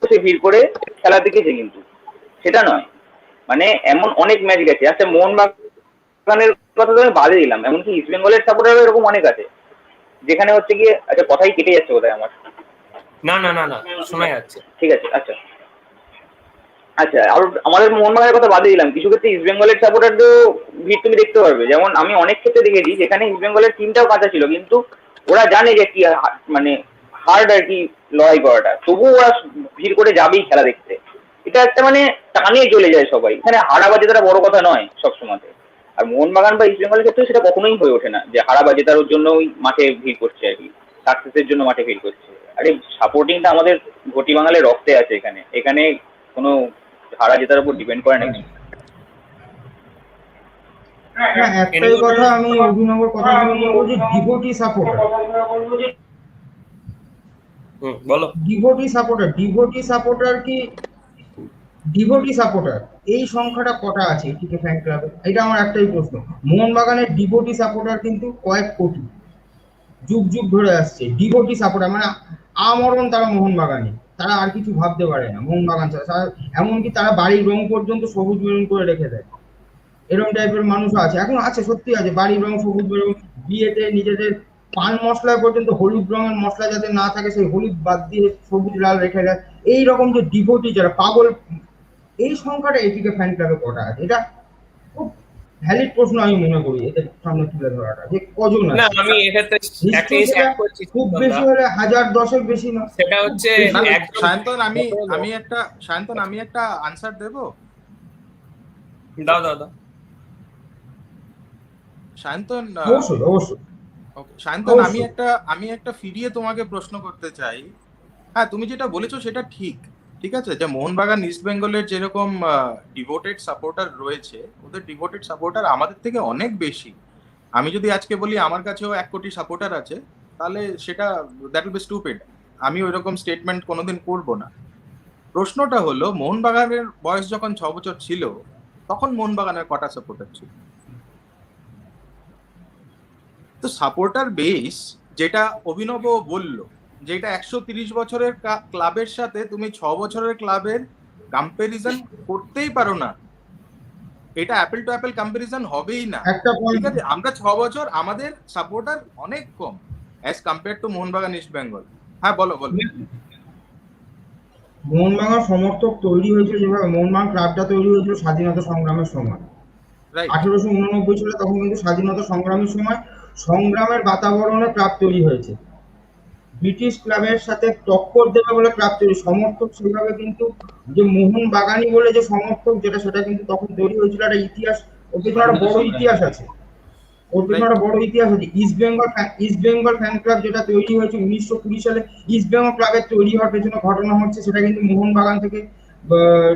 সে ভিড় করে খেলা দেখেছে, কিন্তু সেটা নয়। মানে এমন অনেক ম্যাচ গেছে। আচ্ছা, মোহনবাগানের কথা তো আমি বাদে দিলাম, এমনকি ইস্ট বেঙ্গলের সাপোর্টারও এরকম অনেক আছে যেখানে হচ্ছে গিয়ে, আচ্ছা কথাই কেটে যাচ্ছে কোথায় আমার। না না না না, শোনা যাচ্ছে। ঠিক আছে, আচ্ছা আচ্ছা, আর আমাদের মোহনবাগানের কথা বাদে দিলাম, কিছু ক্ষেত্রে ইস্ট বেঙ্গলের সাপোর্টারদের ভিড় তুমি দেখতে পারবে। যেমন আমি অনেক ক্ষেত্রে দেখেছি যেখানে ইস্ট বেঙ্গলের টিমটাও কাঁচা ছিল, কিন্তু ওরা জানে যে কি মানে হার্ড আর কি লড়াই করাটা, তবুও ওরা ভিড় করে যাবেই খেলা দেখতে। এটা একটা মানে টানে চলে যায় সবাই, এখানে হারা বা জেতাটা বড় কথা নয় সবসময়। আর মোহনবাগান বা ইস্ট বেঙ্গলের ক্ষেত্রে সেটা কখনোই হয়ে ওঠে না যে হারা বা জেতার জন্যই মাঠে ভিড় করছে আর কি, সাকসেসের জন্য মাঠে ভিড় করছে। আরে সাপোর্টিংটা আমাদের ঘটি বাঙালির রক্তে আছে, এখানে এখানে কোনো হারা জেতার উপর ডিপেন্ড করে নাকি। হ্যাঁ, একটাই কথা আমি অভিনবর কথা বলবো যে ডিভোটি সাপোর্টার, বলো। ডিভোটি সাপোর্টার, ডিভোটি সাপোর্টার কি, ডিভোটি সাপোর্টার এই সংখ্যাটা কটা আছে এটিকে ফ্যান ক্লাবে? এটা আমার একটাই প্রশ্ন। মোহনবাগানের ডিভোটি সাপোর্টার কিন্তু কয়েক কোটি, যুগ যুগ ধরে আসছে ডিভোটি সাপোর্টার, মানে আমরণ তারা মোহনবাগানে, তারা আর কিছু ভাবতে পারে না মোহনবাগান ছাড়া। এমনকি তারা বাড়ির রং পর্যন্ত সবুজ মেরুন করে রেখে দেয়, এরকম টাইপের মানুষও আছে, এখন আছে, সত্যি আছে। বাড়ির রং সবুজ মেরুন, বিয়েতে নিজেদের পান মশলায় পর্যন্ত হলুদ রঙের মশলা যাতে না থাকে সেই হলুদ বাদ দিয়ে সবুজ লাল রেখে দেয়। এইরকম যে ডিভোটি যারা পাগল, এই সংখ্যাটা এটিকে ফ্যান ক্লাবে কটা আছে? এটা খুব ভ্যালিড প্রশ্ন আমি মনে করি এদের সামনে তুলে ধরাটা, যে কজন না, আছে। আমি এক্ষেত্রে একটা নিশ্চয়ই জিনিস সেটা অ্যাড করছি, খুব বেশি হলে 1000-10 বেশি না, সেটা হচ্ছে না, একজন সায়ন্তন আমি একটা আনসার দেব। দাও দাও দাও। সায়ন্তন, অবশ্যই অবশ্যই। ওকে সায়ন্তন, আমি অবশ্যই। একটা ফিরিয়ে তোমাকে প্রশ্ন করতে চাই। হ্যাঁ, তুমি যেটা বলেছো সেটা ঠিক, ঠিক আছে, যে মোহনবাগান ইস্ট বেঙ্গলের যেরকম ডিভোটেড সাপোর্টার রয়েছে, ওদের ডিভোটেড সাপোর্টার আমাদের থেকে অনেক বেশি। আমি যদি আজকে বলি আমার কাছেও 1 কোটি সাপোর্টার আছে, তাহলে সেটা দ্যাট উইল বি স্টুপিড। আমি ওইরকম স্টেটমেন্ট কোনোদিন করব না। প্রশ্নটা হলো, মোহনবাগানের বয়স যখন 6 বছর ছিল, তখন মোহনবাগানের কটা সাপোর্টার ছিল? তো সাপোর্টার বেস যেটা অভিনব বলল, যেটা 130 বছরের ক্লাবের সাথে তুমি 6 বছরের ক্লাবের কম্পারিজন করতেই পারো না, এটা অ্যাপেল টু অ্যাপেল কম্পারিজন হবেই না। একটা ঠিক পয়েন্ট, আছে, আমরা 6 বছর আমাদের সাপোর্টার অনেক কম as compare to Mohun Bagan East Bengal. হ্যাঁ, বলো বলো। মোহনবাগান সমর্থক তৈরি হয়েছিল যেভাবে, মোহনবাগান ক্লাবটা তৈরি হয়েছিল স্বাধীনতা সংগ্রামের সময়, রাইট। 1889 সালে, তখন কিন্তু স্বাধীনতা সংগ্রামের সময় সংগ্রামের বাতাবরণে ক্লাব তৈরি হয়েছে। ব্রিটিশ ক্লাবের সাথে টক্কর দেবে বলে ক্লাব তৈরি, সমর্থক সেভাবে কিন্তু যে মোহনবাগানি বলে যে সমর্থক যেটা, সেটা কিন্তু তখন তৈরি হয়েছিল। একটা ইতিহাস, ওর পেছনে একটা বড় ইতিহাস আছে, ওর পেছনে একটা বড় ইতিহাস আছে। ইস্ট বেঙ্গল ফ্যান ক্লাব যেটা তৈরি হয়েছে 1920 সালে, ইস্ট বেঙ্গল ক্লাবের তৈরি হওয়ার পেছনে ঘটনা হচ্ছে সেটা কিন্তু মোহনবাগান থেকে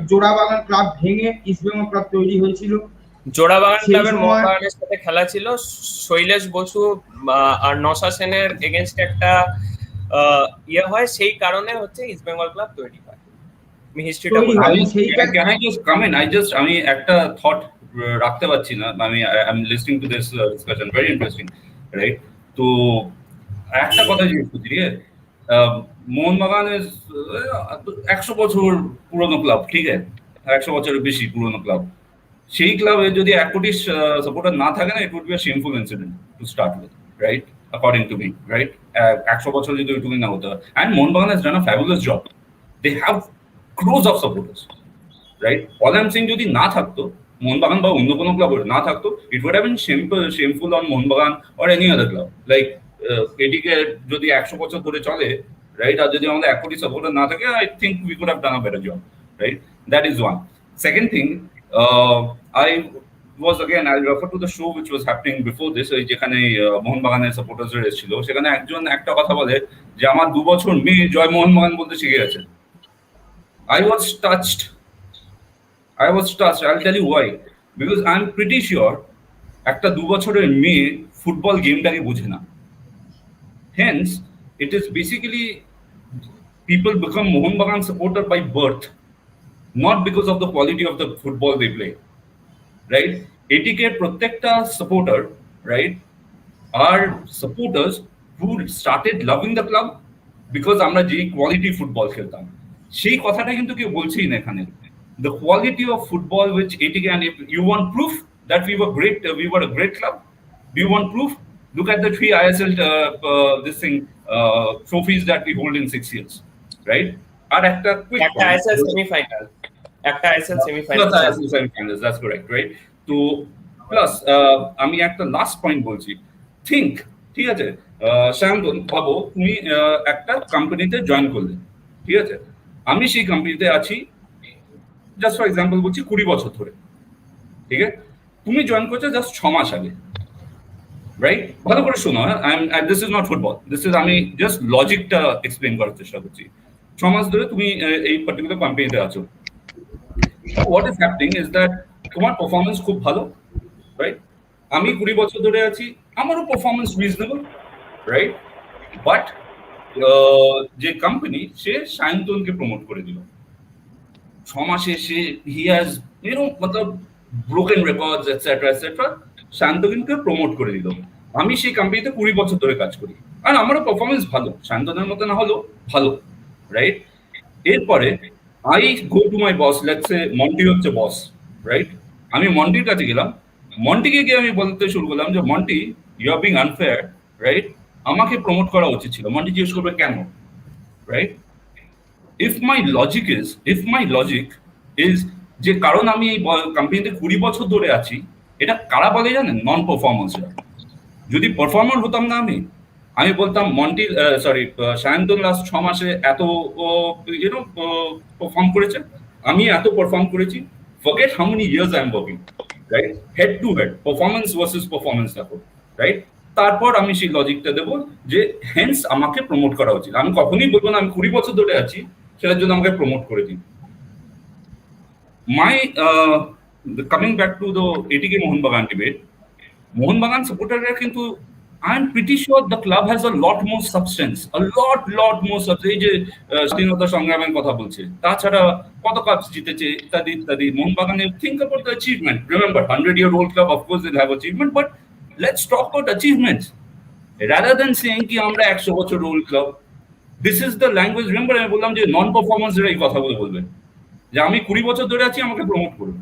জোড়াবাগান ক্লাব ভেঙে ইস্ট বেঙ্গল ক্লাব তৈরি হয়েছিল। জোড়াবাগান সেই ক্লাবের সময় মোহনবাগানের সাথে খেলা ছিল, শৈলেশ বসু আর নশা সেনের এগেনস্ট একটা ইয়ে হয়, সেই কারণে হচ্ছে ইস্ট বেঙ্গল ক্লাব তৈরি হয়। আমি হিস্ট্রিটা তৈরি বলি। হয়, আমি সেইটা can I just come in? আমি একটা থট রাখতে পারছি না। আমি I'm listening to this discussion, very interesting, right? তো একটা কথা জিজ্ঞেস করছি, ঠিক আছে? মোহনবাগান 100 বছর পুরনো ক্লাব, ঠিক আছে, 100 বছরের বেশি পুরনো ক্লাব। সেই ক্লাবে যদি 1 কোটি সাপোর্টার না থাকে না, it would be a shameful incident to start with, right? According to me, right? 100 বছর যদি ওইটুকু না হতে হয়। And Mohun Bagan has done a fabulous job. They have crores of supporters, right? All I'm saying, যদি না থাকতো মোহনবাগান বা অন্য কোনো ক্লাব না থাকতো, it would have been shameful on Mohun Bagan or any other club. Like এটিকে যদি 100 বছর ধরে চলে, রাইট, আর যদি আমাদের 1 কোটি সাপোর্টার না থাকে, I think we could have done a better job, right? That is one. Second thing, I was again, I'll refer to the show which was happening before this, ওই যেখানে মোহনবাগানের সাপোর্টার্সরা এসেছিল, সেখানে একজন একটা কথা বলে যে আমার 2 বছর মেয়ে জয় মোহনবাগান বলতে শিখে গেছে। I was touched. I'll tell you why. Because I'm pretty sure একটা 2 বছরের মেয়ে ফুটবল গেমটাকে বোঝে না। Hence, it is basically people become Mohanbagan supporter by birth, not because of the quality of the football they play. Right? ATK প্রত্যেকটা supporter, right, are supporters who started loving the club because আমরা যে quality football খেলতাম, সেই কথাটা কিন্তু কেউ বলছেই না এখানে। The quality of football which ATK, and if you want proof that we were a great club, do you want proof? Look at the 3 ISL trophies that we hold in 6 years, right? আর একটা quick একটা ISL semi-final, plus ISL semi-finals, that's correct, right? তো plus আমি একটা last point বলছি, think, ঠিক আছে, শান্তন, ভাবো তুমি একটা কোম্পানিতে জয়েন করলে, ঠিক আছে, আমি সেই কোম্পানিতে আছি জাস্ট ফর এক্সাম্পল বলছি 20 বছর ধরে, ঠিক আছে, তুমি জয়েন করছো জাস্ট 6 মাস আগে, রাইট? ভালো করে শোনো, this is not football, this is, আমি জাস্ট লজিকটা এক্সপ্লেন করার চেষ্টা করছি। 6 মাস ধরে তুমি এই পার্টিকুলার কোম্পানিতে আছো, what is happening is that তোমার পারফরমেন্স খুব ভালো, রাইট? আমি 20 বছর ধরে আছি, আমারও পারফরমেন্স রিজনেবল, রাইট? বাট যে কোম্পানি সে সায়ন্তনকে প্রমোট করে দিল 6 মাসে, সে হি হ্যাজ মতলব ব্রোকেন রেকর্ডস এটসেট্রা এটসেট্রা, সায়ন্তনকে প্রমোট করে দিল। আমি সেই কোম্পানিতে 20 বছর ধরে কাজ করি, আর আমারও পারফরমেন্স ভালো, সায়ন্তনের মতো না হলেও ভালো, রাইট? এরপরে I go to my boss, let's say Monty হচ্ছে বস, রাইট? আমি মন্টির কাছে গেলাম, মন্টিকে গিয়ে আমি বলতে শুরু করলাম যে Monty, you are being unfair, right? আমাকে প্রমোট করা উচিত ছিল। মন্টি জিজ্ঞেস করবে কেন, right? if my logic is যে কারণ আমি এই কোম্পানিতে 20 বছর ধরে আছি, এটা কারা বলে জানেন? নন পারফরমেন্সরা। যদি পারফর্মার হতাম না আমি বলতাম মন্টি সায়ন্তন লাস্ট 6 মাসে এত পারফর্ম করেছে, আমি এত পারফর্ম করেছি, forget how many years I am working, right? Head to head, performance versus performance দেখো, right? তারপর আমি সেই লজিকটা দেবো যে হেন্স আমাকে প্রমোট করা উচিত। আমি কখনোই বলবো না আমি 20 বছর ধরে আছি সেটার জন্য আমাকে প্রমোট করে দিন। My coming back to the ATK Mohanbagan debate, Mohanbagan supporterরা কিন্তু I am pretty sure the club has a lot more substance, a lot more substance। এই যে স্বাধীনতা সংগ্রামের কথা বলছে, তাছাড়া কত কাপ জিতেছে ইত্যাদি ইত্যাদি। মোহনবাগানে think about the achievement, remember 100-year-old club, of course they'll have achievement, but let's talk about achievements rather than saying কি আমরা 100 বছর old club। This is the language, remember আমি বললাম যে নন পারফরমেন্স এর এই কথাগুলো বলবেন যে আমি 20 বছর ধরে আছি, আমাকে প্রমোট করুন।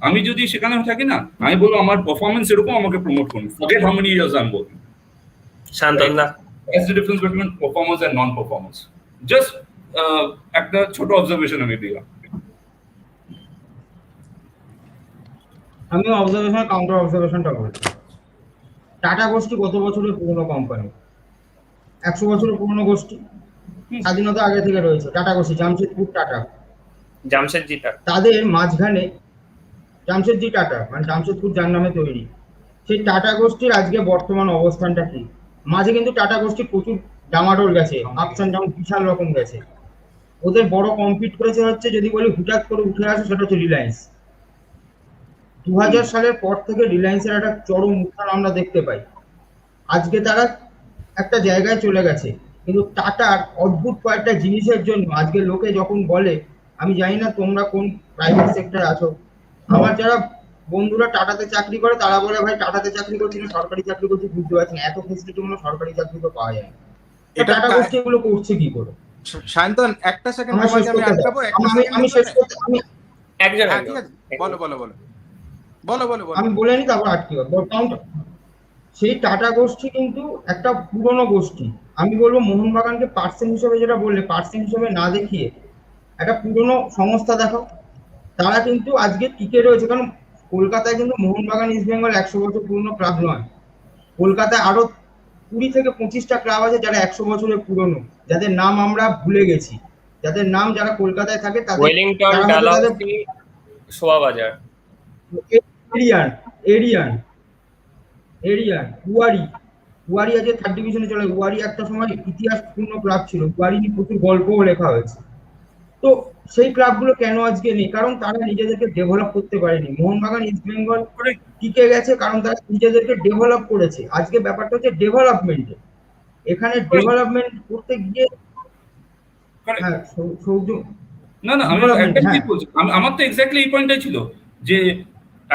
আমি যদি সেখানে থাকি না, আমি বলবো আমার পারফরমেন্স এরকম, আমাকে প্রমোট করুন, forget how many years I'm working। শান্তনদা, That's the difference between performance and non-performance. Just একটা ছোট অবজারভেশন আমি দিলাম। আমি অবজারভেশন কাউন্টার অবজারভেশনটা বলছি। টাটা গোষ্ঠী কত বছরের পুরনো কোম্পানি? 100 বছরের পুরনো গোষ্ঠী, স্বাধীনতা আগে থেকে রয়েছে। টাটা গোষ্ঠী, জামশেদপুর টাটা, জামশেদজি টাটা, তাদের মাঝখানে জামশেদজি টাটা মানে জামশেদপুর যার নামে তৈরি, সেই টাটা গোষ্ঠীর আজকে বর্তমান অবস্থানটা কি? মাঝে কিন্তু টাটা গোষ্ঠী প্রচুর ডামাডোল গেছে, আপস অ্যান্ড ডাউন বিশাল রকম গেছে। ওদের বড় কম্পিট করেছে হচ্ছে, যদি বলি হুটাৎ করে উঠে আসে, সেটা হচ্ছে রিলায়েন্স। 2000 সালের পর থেকে রিলায়েন্সের একটা চরম উত্থান আমরা দেখতে পাই। আজকে তারা একটা জায়গায় চলে গেছে, কিন্তু টাটার অদ্ভুত কয়েকটা জিনিসের জন্য আজকে লোকে যখন বলে, আমি জানি না তোমরা কোন প্রাইভেট সেক্টরে আছো, আমার যারা বন্ধুরা টাটাতে চাকরি করে তারা বলে, ভাই টাটাতে চাকরি করছি না সরকারি চাকরি করছি, বুঝতে পারছি না, এত ফেসিলিটি কোনো সরকারি চাকরি তো পাওয়া যায় না। টাটা গোষ্ঠী এগুলো করছে কি করে? শান্তন একটা সেকেন্ড তোমাকে আমি আটকাবো, আমি শেষ করতে, আমি একজন বলো আমি বলে নি, তারপর আটকে কাউন্টার। সেই টাটা গোষ্ঠী কিন্তু একটা পুরনো গোষ্ঠী। আমি বলবো মোহনবাগানকে পার্সেন্ট হিসেবে, যেটা বললে পার্সেন্ট হিসেবে না দেখিয়ে একটা পুরনো সংস্থা দেখো, তারা কিন্তু আজকে টিকে রয়েছে। কারণ কলকাতায় কিন্তু মোহনবাগান ইস্ট বেঙ্গল 100 বছর পুরনো ক্লাব নয়। কলকাতায় আরো 20 থেকে 25টা ক্লাব আছে যারা 100 বছরের পুরনো, যাদের নাম আমরা ভুলে গেছি, যাদের নাম যারা কলকাতায় থাকে তাদের ওয়েলিংটন, ডালহাউসি, শোভাবাজার, এরিয়ান উয়ারি আজকে থার্ড ডিভিশনে চলে। উয়ারি একটা সময় ইতিহাসপূর্ণ ক্লাব ছিল, উয়ারি নিয়ে প্রচুর গল্পও লেখা হয়েছে। তো সেই ক্লাবগুলো কেন আজকে নেই? কারণ তারা নিজেদেরকে ডেভেলপ করতে পারেনি। মোহনবাগান, ইস্ট বেঙ্গল টিকে গেছে কারণ তারা নিজেদেরকে ডেভেলপ করেছে। আজকে ব্যাপারটা হচ্ছে ডেভেলপমেন্টে, এখানে ডেভেলপমেন্ট করতে গিয়ে হ্যাঁ সৌর্য না না, আমি ডেভেলপমেন্ট একদম ঠিক হ্যাঁ বলছি। আমার তো এক্স্যাক্টলি এই পয়েন্টটাই ছিল যে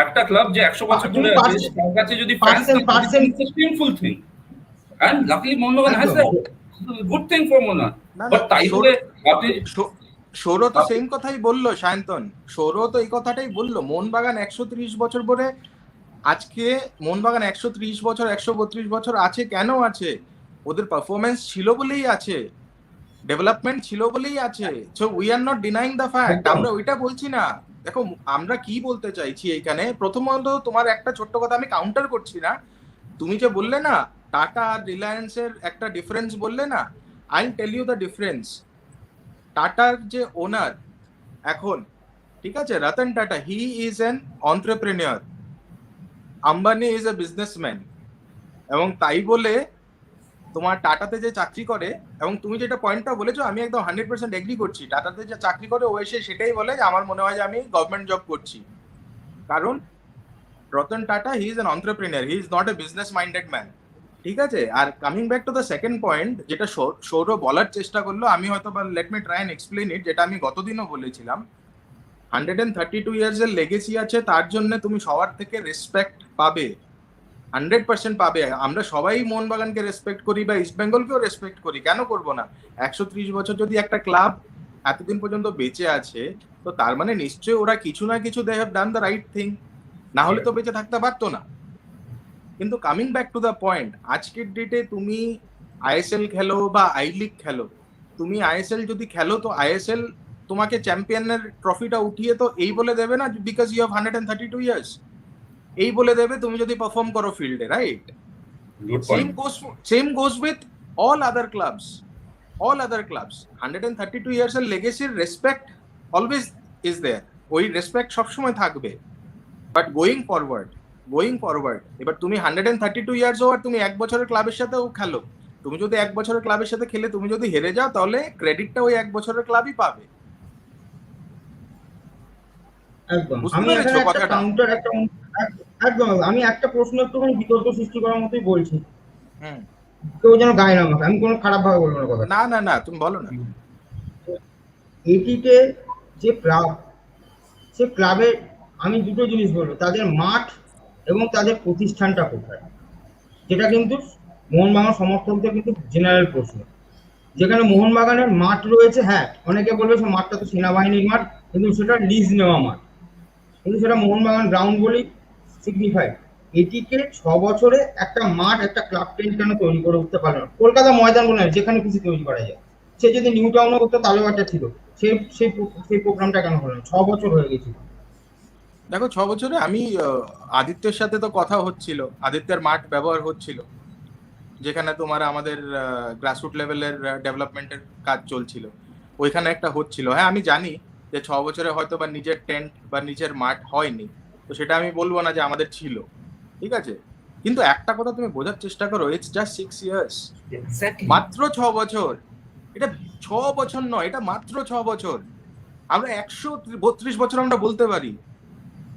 একটা ক্লাব যে 100 বছর তুমি ধরে আছে তার কাছে যদি ফ্যান্স না থাকে, percent it's a simple thing. And luckily Mohun Bagan has একদম that good thing for Mohun Bagan. না না, বাট তাই বলে আপনি সৌরভ তো সেম কথাই বললো, সায়ন্তন সৌরভ তো এই কথাটাই বললো। মোহনবাগান 130 বছর পরে আজকে মোহনবাগান 130 বছর 132 বছর আছে। কেন আছে? ওদের পারফরমেন্স ছিল বলেই আছে, ডেভেলপমেন্ট ছিল বলেই আছে। So we are not denying the fact, আমরা ওইটা বলছি না। দেখো আমরা কি বলতে চাইছি এইখানে, প্রথমত তোমার একটা ছোট্ট কথা আমি কাউন্টার করছি না। তুমি যে বললে না টাটা আর রিলায়েন্সের একটা ডিফারেন্স বললে না, I tell you the difference. টাটার যে ওনার এখন, ঠিক আছে, Ratan Tata, he is an entrepreneur, Ambani is a businessman. এবং তাই বলে তোমার টাটাতে যে চাকরি করে, এবং তুমি যেটা পয়েন্টটা বলেছো আমি একদম 100% এগ্রি করছি, টাটাতে যে চাকরি করে ও এসে সেটাই বলে যে আমার মনে হয় যে আমি গভর্নমেন্ট জব করছি। কারণ Ratan Tata he is an entrepreneur, he is not a business minded man. ঠিক আছে। আর coming back to the second point, যেটা সৌরভ বলার চেষ্টা করলো, আমি হয়তো বা let me try and explain it, যেটা আমি গতদিনও বলেছিলাম। 132 ইয়ার্স এর লেগেসি আছে, তার জন্য তুমি সবার থেকে রেসপেক্ট পাবে, 100% পাবে। আমরা সবাই মোহনবাগানকে রেসপেক্ট করি বা ইস্ট বেঙ্গলকেও রেসপেক্ট করি, কেন করব না? 130 বছর যদি একটা ক্লাব এতদিন পর্যন্ত বেঁচে আছে, তো তার মানে নিশ্চয়ই ওরা কিছু না কিছু they have done the right thing, না হলে তো বেঁচে থাকতে পারতো না। কিন্তু coming back to the point, আজকের ডেটে তুমি আইএসএল খেলো বা আই লিগ খেলো, তুমি আইএসএল যদি খেলো তো আইএসএল তোমাকে চ্যাম্পিয়নের ট্রফিটা উঠিয়ে তো এই বলে দেবে না বিকজ ইউ হ্যাভ 132 ইয়ার্স, এই বলে দেবে তুমি যদি পারফর্ম করো ফিল্ডে, right? Same goes with all other clubs. 132 years এর legacy respect always is there. ওই রেসপেক্ট সবসময় থাকবে। বাট গোয়িং ফরওয়ার্ড এবার তুমি 132 ইয়ার্স হো আর তুমি এক বছরের ক্লাবের সাথেও খেলো, তুমি যদি এক বছরের ক্লাবের সাথে খেলে তুমি যদি হেরে যাও, তাহলে ক্রেডিটটা ওই এক বছরের ক্লাবই পাবে। একদম। আমি এখানে একটা কাউন্টার একদম আমি একটা প্রশ্ন একটুখানি বিতর্ক সৃষ্টি করার মতোই বলছি, কেউ যেন গায়ে না মাখে, আমি কোনো খারাপ ভাবে বলবো না কথা। না না না, তুমি বলো না। এটিকে যে ক্লাব, সে ক্লাবে আমি দুটো জিনিস বলবো, তাদের মাঠ এবং তাদের প্রতিষ্ঠানটা কোথায়, যেটা কিন্তু মোহনবাগান সমর্থকদের কিন্তু জেনারেল প্রশ্ন। যেখানে মোহনবাগানের মাঠ রয়েছে, হ্যাঁ অনেকে বলবে সে মাঠটা তো সেনাবাহিনীর মাঠ, কিন্তু সেটা লিজ নেওয়া মাঠ, কিন্তু সেটা মোহনবাগান গ্রাউন্ড বলেই সিগনিফাই। এটিকে 6 বছরে একটা মাঠ, একটা ক্লাব টেন্ট কেন তৈরি করে উঠতে পারলো না? কলকাতা ময়দান বলে যেখানে খুশি তৈরি করা যায়। সে যদি নিউ টাউনও করতো তাহলেও একটা ছিল, সেই প্রোগ্রামটা কেন হলো না? 6 বছর হয়ে গেছিল। দেখো 6 বছরে আমি আদিত্যের সাথে তো কথা হচ্ছিল, আদিত্যের মাঠ ব্যবহার হচ্ছিল, যেখানে তোমার আমাদের গ্রাসরুট লেভেলের ডেভেলপমেন্টের কাজ চলছিল, ওইখানে একটা হচ্ছিল। হ্যাঁ আমি জানি যে 6 বছরে হয়তো বা নিজের টেন্ট বা নিজের মাঠ হয়নি, তো সেটা আমি বলবো না যে আমাদের ছিল, ঠিক আছে। কিন্তু একটা কথা তুমি বোঝার চেষ্টা করো, ইটস জাস্ট 6 ইয়ার্স, মাত্র 6 বছর। এটা 6 বছর নয়, এটা মাত্র 6 বছর। আমরা 132 বছর আমরা বলতে পারি,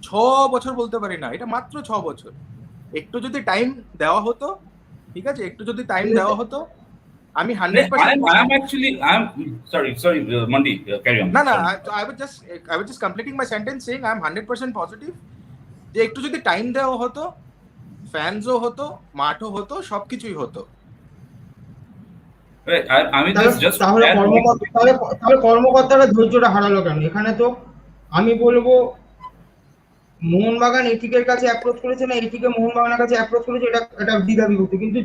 6 বছর বলতে পারি না, এটা মাত্র 6 বছর। একটু যদি টাইম দেওয়া হতো, ঠিক আছে, একটু যদি টাইম দেওয়া হতো, আমি 100% I'm sorry, Mandi, carry on. না না, I was just completing my sentence saying I am 100% positive যে একটু যদি টাইম দেওয়া হতো, ফ্যানসও হতো, মাঠও হতো, সবকিছুই হতো। আমি তাহলে কর্মকর্তারা ধৈর্যটা হারালো কেন? এখানে তো আমি বলবো মোহনবাগান এটিকের কাছে অ্যাপ্রোচ করেছে না এটিকে মোহনবাগানের কাছে অ্যাপ্রোচ করেছে, এটা দ্বিধা বিভক্ত। কিন্তু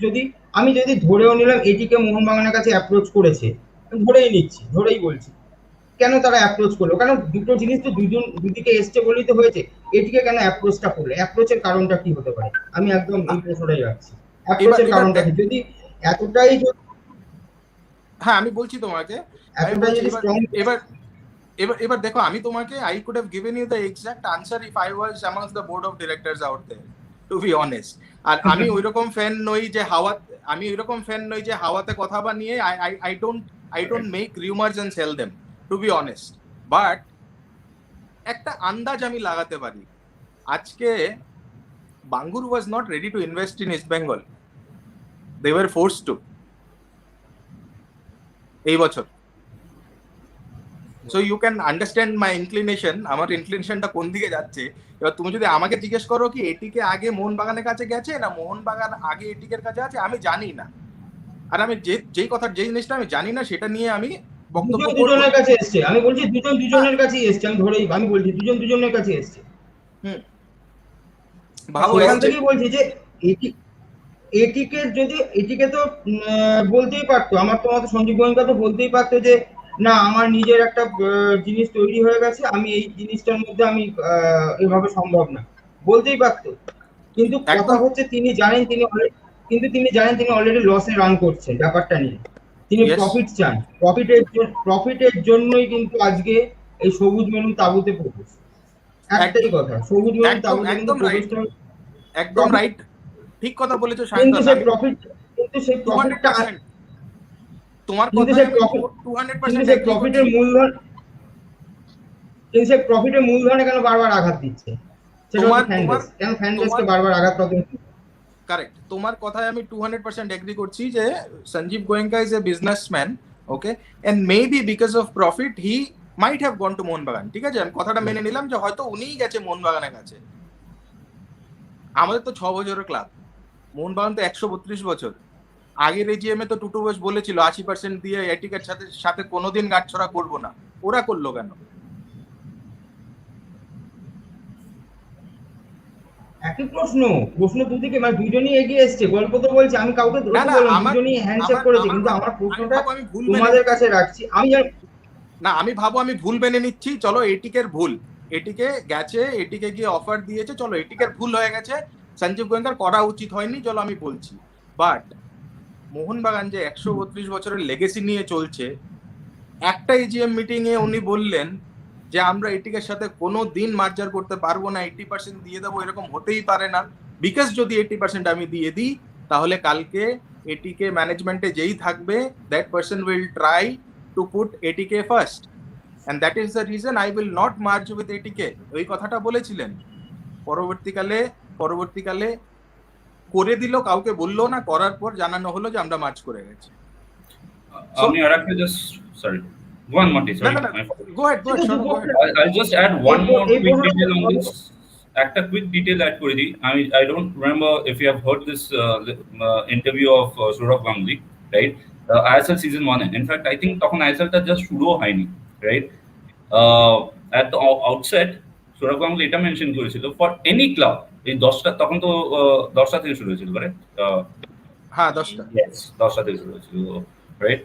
আমি যদি ধরেও নিলাম এটিকে মোহনবাগানের কাছে অ্যাপ্রোচ করেছে, ধরেই বলছি, কেন তারা অ্যাপ্রোচ করলো? কারণ দুটো জিনিস তো দুদিকে এসছে বলেই তো হয়েছে। এটিকে কেন অ্যাপ্রোচটা করলো? অ্যাপ্রোচের কারণটা কি হতে পারে? আমি একদম এই প্রশ্নটাই রাখছি, অ্যাপ্রোচের কারণটা কি? যদি এতটাই, হ্যাঁ আমি বলছি তোমাকে, এবার দেখো আমি তোমাকে, I could have given you the exact answer if I was amongst the board of directors out there. To be honest. আর আমি ওইরকম ফ্যান নই যে হাওয়াতে কথা বানিয়ে I don't make rumors and sell them, to be honest. But একটা আন্দাজ আমি লাগাতে পারি, আজকে Bangur was not ready to invest in East Bengal. They were forced to এই বছর। So you can understand my inclination, আমার ইনক্লিনেশনটা কোন দিকে যাচ্ছে। এবার তুমি যদি আমাকে জিজ্ঞেস করো কি এটিকে আগে মোহনবাগানের কাছে গেছে না মোহনবাগান আগে এটিকের কাছে আছে, আমি জানি না। আর আমি যেই জিনিসটা আমি জানি না সেটা নিয়ে আমি বক্তব্য করব। দুজনের কাছে এসছে, আমি বলছি দুজনের কাছেই এসছে, আমি বলছি দুজনের কাছে এসছে। ভালো এখান এসছে। থেকেই বলছি যে এটিকে তো বলতেই পারতো, আমার তো সঞ্জীব গোয়েঙ্কা তো বলতেই পারতো যে না আমার নিজের একটা জিনিস তৈরি হয়ে গেছে, আমি এই জিনিসটার মধ্যে আমি এভাবে সম্ভব না, বলতেই পারতো। কিন্তু কথা হচ্ছে তিনি জানেন তিনি অলরেডি লসে রান করছেন ব্যাপারটা নিয়ে, তিনি প্রফিট চান, প্রফিটের জন্যই কিন্তু আজকে এই সবুজ মেনু তাঁবুতে প্রবেশ। একটাই কথা, সবুজ মেনু তাঁবুতে কিন্তু প্রবেশটা একদম রাইট, ঠিক কথা বলেছো। কিন্তু সেই প্রফিটটা তোমার কথা সেই প্রফিটের মূলধনে কেন বারবার আঘাত দিচ্ছে, সেটা কেন ফ্যান বেসকে বারবার আঘাত পাবে। কারেক্ট, তোমার কথায় আমি 200% এগ্রি করছি যে Sanjeev Goenka is a businessman, okay, and maybe because of profit he might have gone to Mohun Bagan. ঠিক আছে, আমি কথাটা মেনে নিলাম যে হয়তো উনিই গেছে মোহনবাগানের কাছে। আমাদের তো 6 বছরের ক্লাব, মোহনবাগান তো 132 বছর। আগের এজিএম এ তো টুটু বোস বলেছিল 80% দিয়ে এটিকের সাথে কোনোদিন গাঁটছড়া করবো না, ওরা করলো কেন? একই প্রশ্ন দুদিকে, মানে দুজনই এগিয়ে এসছে, গল্প তো বলছি, আমি কাউকে দুজনই হ্যান্ডশেক করেছি, কিন্তু আমার প্রশ্নটা তোমাদের কাছে রাখছি। আমি ভুল মেনে নিচ্ছি, চলো এটিকের ভুল, এটিকে গেছে, এটিকে গিয়ে অফার দিয়েছে, চলো এটিকের ভুল হয়ে গেছে, সঞ্জীব গোয়েঙ্কার করা উচিত হয়নি, চলো আমি বলছি। বাট মোহনবাগান যে 132 বছরের লেগেসি নিয়ে চলছে, একটা এজিএম মিটিং এ উনি বললেন যে আমরা এটিকের সাথে কোনো দিন মার্জার করতে পারবো না, 80% দিয়ে দেবো, এরকম হতেই পারে না, বিকজ যদি 80% আমি দিয়ে দিই তাহলে কালকে এটিকে ম্যানেজমেন্টে যেই থাকবে that person will try to put ATK first, and that is the reason I will not merge with ATK. ওই কথাটা বলেছিলেন। পরবর্তীকালে করে দিল, কাউকে বললো না, করার পর জানানো হলো যে আমরা মার্চ করে গেছি। আমি আরেকটা just sorry one more sorry go ahead. I'll just add one more quick detail on this. একটা quick detail add করে দিই। I don't remember if you have heard this interview of Saurav Ganguly, right? ISL season 1 in fact I think তখন ISL টা just শুরুও হয়নি, right? At the outset Saurav Ganguly এটা mention করেছিল for any club এই 10টা, তখন তো 10টা থেকে শুরু হয়েছিল, correct? হ্যাঁ 10টা, yes 10টা থেকে শুরু হয়েছিল, right?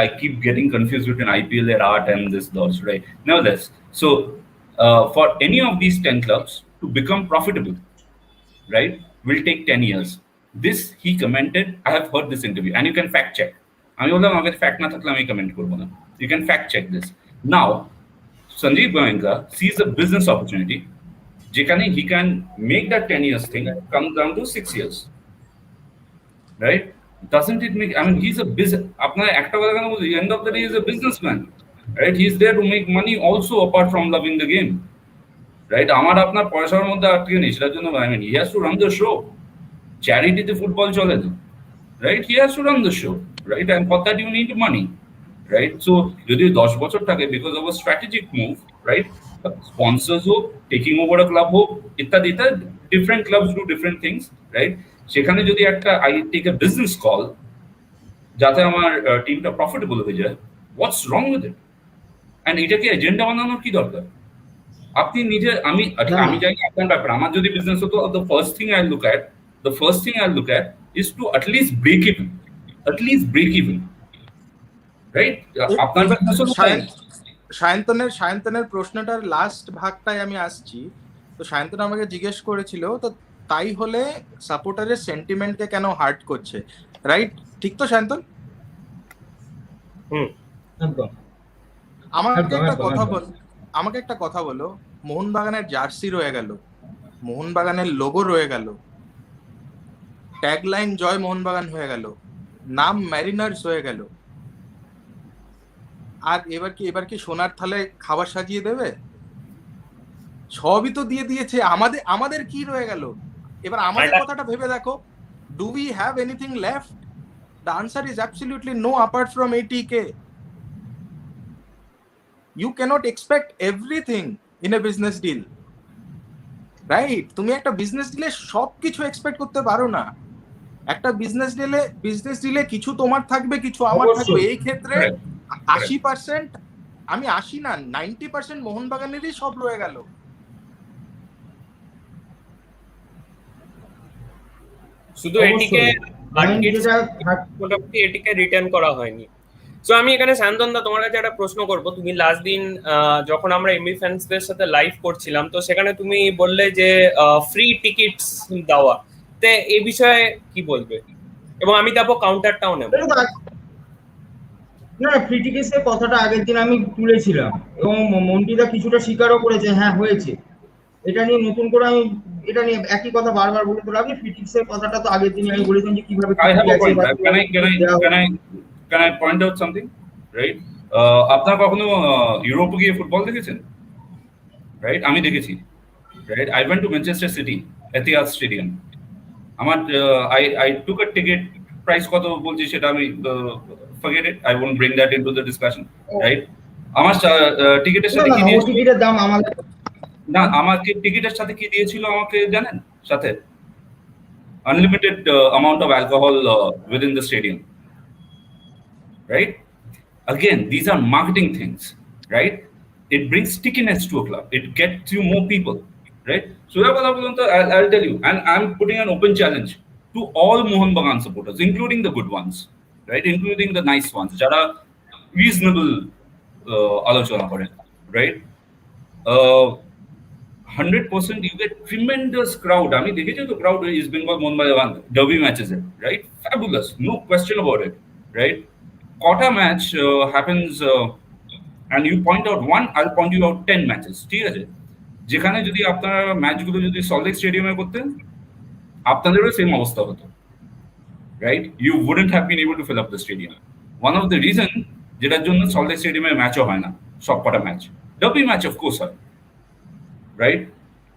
I keep getting confused between IPL art and this dots, right? Nevertheless, so for any of these 10 clubs to become profitable, right, will take 10 years. This he commented. I have heard this interview, and you can fact check. আমি বললাম আমাকে fact না থাকলে আমি comment করব না. You can fact check this. Now, Sanjeev Goenka sees a business opportunity. যেখানে he can make that 10 years thing come down to 6 years, right? Doesn't it make, I mean, he's a business, আপনার একটা কথা কেন বলছি, end of the day he's a businessman, right? He's there to make money also apart from loving the game, right? আমার আপনার পয়সার মধ্যে আটকে নেই, সেটার জন্য I mean he has to run the show. চ্যারিটিতে ফুটবল চলে না, right? He has to run the show, right? And for that you need money, right? So যদি 10 বছর থাকে because of a strategic move, right? Sponsors হোক, taking over a club হোক, ইত্যাদি ইত্যাদি, different clubs do different things, right? সেখানে যদি একটা I take a business call যাতে আমার টিমটা প্রফিটেবল হয়ে যায়, হোয়াটস রং উইথ ইট? এন্ড এটাকে এজেন্ডা বানানোর কি দরকার? আপনি নিজে, আমি জানি আপনার ব্যাপার, আমার যদি বিজনেস হতো, the first thing I look at is to at least break even, right? আপনার সায়ন্তনের প্রশ্নটার লাস্ট ভাগটায় আমি আসছি। তো সায়ন্তন আমাকে জিজ্ঞেস করেছিল, তো তাই হলে সাপোর্টারের সেন্টিমেন্টকে কেন হার্ট করছে, রাইট? ঠিক তো সায়ন্তন? আমাকে একটা কথা বলো, মোহনবাগানের জার্সি রয়ে গেল, মোহনবাগানের লোগো রয়ে গেল, ট্যাগলাইন জয় মোহনবাগান হয়ে গেল, নাম ম্যারিনার্স হয়ে গেল, আর এবার কি সোনার থালে খাবার সাজিয়ে দেবে? সবই তো দিয়ে দিয়েছে, আমাদের আমাদের কি রয়ে গেল? এবার আমাদের এটা- কথাটা ভেবে দেখো, do we have anything left? The answer is absolutely no, apart from ATK. You cannot expect everything in a business deal, right? তুমি একটা বিজনেস ডিলে সবকিছু এক্সপেক্ট করতে পারো না। একটা বিজনেস ডিলে কিছু তোমার থাকবে, কিছু আমার থাকবে। অবশ্যই। এই ক্ষেত্রে Correct. 80%, আমি 80 না 90% মোহনবাগানেরই সব রয়ে গেল। শুধু অবশ্যই। এটিকে Point যেটা মোটামুটি এটিকে রিটার্ন করা হয়নি। তো আমি এখানে শান্তনদা তোমার কাছে একটা প্রশ্ন করব। তুমি লাস্ট দিন যখন আমরা এমবি ফ্যান্সদের সাথে লাইভ করছিলাম, তো সেখানে তুমি বললে যে ফ্রি টিকিটস দেওয়া, তে এই বিষয়ে কি বলবে? এবং আমি তারপর কাউন্টারটাও নেব। না, ফ্রি টিকেটসের কথাটা আগের দিন আমি তুলেছিলাম এবং মন্টিদা কিছুটা স্বীকারও করেছে, হ্যাঁ হয়েছে। এটা নিয়ে নতুন করে আমি এটা নিয়ে একই কথা বারবার বলে তো লাভ নেই। ফ্রি টিকেটসের কথাটা তো আগের দিন আমি বলেছিলাম যে কিভাবে I have a গেছে point. বা Can কিভাবে I can I দেওয়া can হচ্ছে। I can I point out something? Right? আপনার কখনো ইউরোপে গিয়ে ফুটবল দেখেছেন? রাইট, আমি দেখেছি। Right, I went to Manchester City, Etihad stadium. আমার I took a ticket, price কত বলছি সেটা আমি forget it, I won't bring that into the discussion. Right, আমার টিকিটের না সাথে না কি না, ও দিয়েছিল? টিকিটের দাম আমাদের না, আমাকে টিকিটের সাথে কি দিয়েছিল আমাকে জানেন? সাথে unlimited amount of alcohol within the stadium. Right, again, these are marketing things. Right, it brings stickiness to a club, it gets you more people. Right, so I'll tell you, and I'm putting an open challenge to all Mohan Bagan supporters, including the good ones, right, including the nice ones jara reasonable alochona kore, right. uh, 100% you get tremendous crowd. I mean, দেখেছো তো crowd is Bengal Mohanbagan derby matches, right? Fabulous, no question about it, right? Kota match happens, and you point out one, I'll point you out 10 matches. ঠিক আছে, যেখানে যদি আপনারা ম্যাচগুলো যদি সল্টলেক স্টেডিয়ামে করতেন, আপনাদেরও সেম অবস্থা হতো, right? You wouldn't have been able to fill up the stadium. One of the reason যেটার জন্য সল্টলেক স্টেডিয়ামে ম্যাচও হয় না, সব কটা match, derby match of course হয়, right?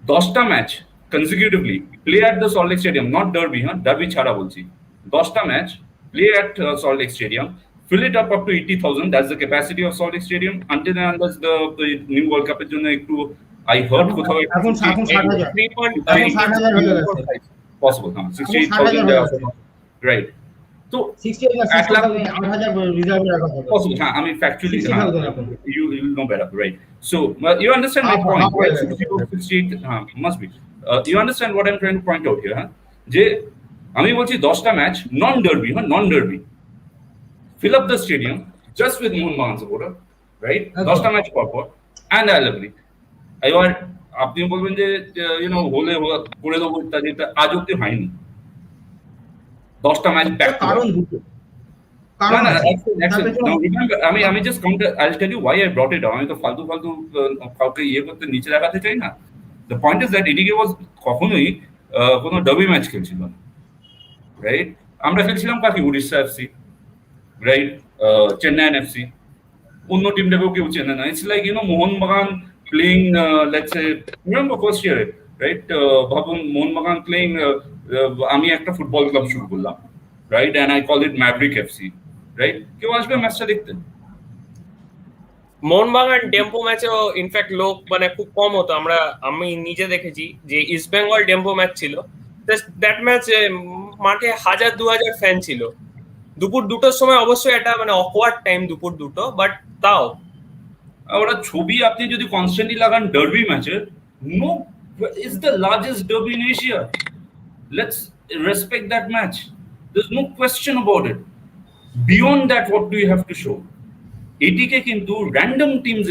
10টা match consecutively play at the Salt Lake Stadium, not derby, derby ছাড়া বলছি। 10টা match play at Salt Lake Stadium, fill it up to 80,000, that's the capacity of Salt Lake Stadium, until and unless the new World Cup এর জন্য একটু I heard কোথাও এখন 60,000, 3.5 এখন 60,000 হয়ে গেছে, possible, এখন 68,000 60,000 হয়ে গেছে। right, তো 60,000, 8,000 রিজার্ভে রাখা হবে। possible, আমি factually 60,000 এখন। you will know better, right? So you understand my Half- point, half right? হয়ে গেছে। 68 must be. You understand what I'm trying to point out here, যে আমি বলছি 10টা match non derby, non derby, fill up the stadium just with Mohan Bagan supporter, right? 10টা match পর পর, and I agree. এবার আপনি বলবেন যে হলে করে দেবো ইত্যাদি, আজ অব্দি হয়নি 10টা ম্যাচ ব্যাক টু কারণ দুটো না কারণ না, আছে। excellent. Now remember, আমি just counter, I'll tell you why I brought it up. আমি তো ফালতু কাউকে ইয়ে করতে নিচে রাখাতে চাই না। The point is that ATK was কখনোই কোনো ডার্বি ম্যাচ খেলছিল না, রাইট? আমরা খেলছিলাম কাকে? Orissa FC, right, Chennaiyin FC, অন্য টিমটাকেও কেউ চেনে না। It's like Mohun Bagan playing, let's say, remember first ইয়ারে, রাইট? ভাবুন মোহনবাগান প্লেইং, আমি একটা ফুটবল ক্লাব শুরু করলাম, right, and I call it Maverick FC, right? কেউ আসবে ম্যাচটা দেখতে? মোহনবাগান টেম্পো ম্যাচেও ইনফ্যাক্ট লোক মানে খুব কম হতো। আমি নিজে দেখেছি যে ইস্ট বেঙ্গল টেম্পো ম্যাচ ছিল, দ্যাট ম্যাচ মাঠে 1,000-2,000 ফ্যান ছিল। দুপুর 2টোর সময় অবশ্যই এটা মানে অকওয়ার্ড টাইম, দুপুর 2টো, বাট তাও ওরা ছবি আপনি যদি কনস্ট্যান্টলি লাগান ডার্বি ম্যাচের, no, is the largest derby in Asia, let's respect that match, there is no question about it. Beyond that, what do you have to show? ATK কিন্তু random teams,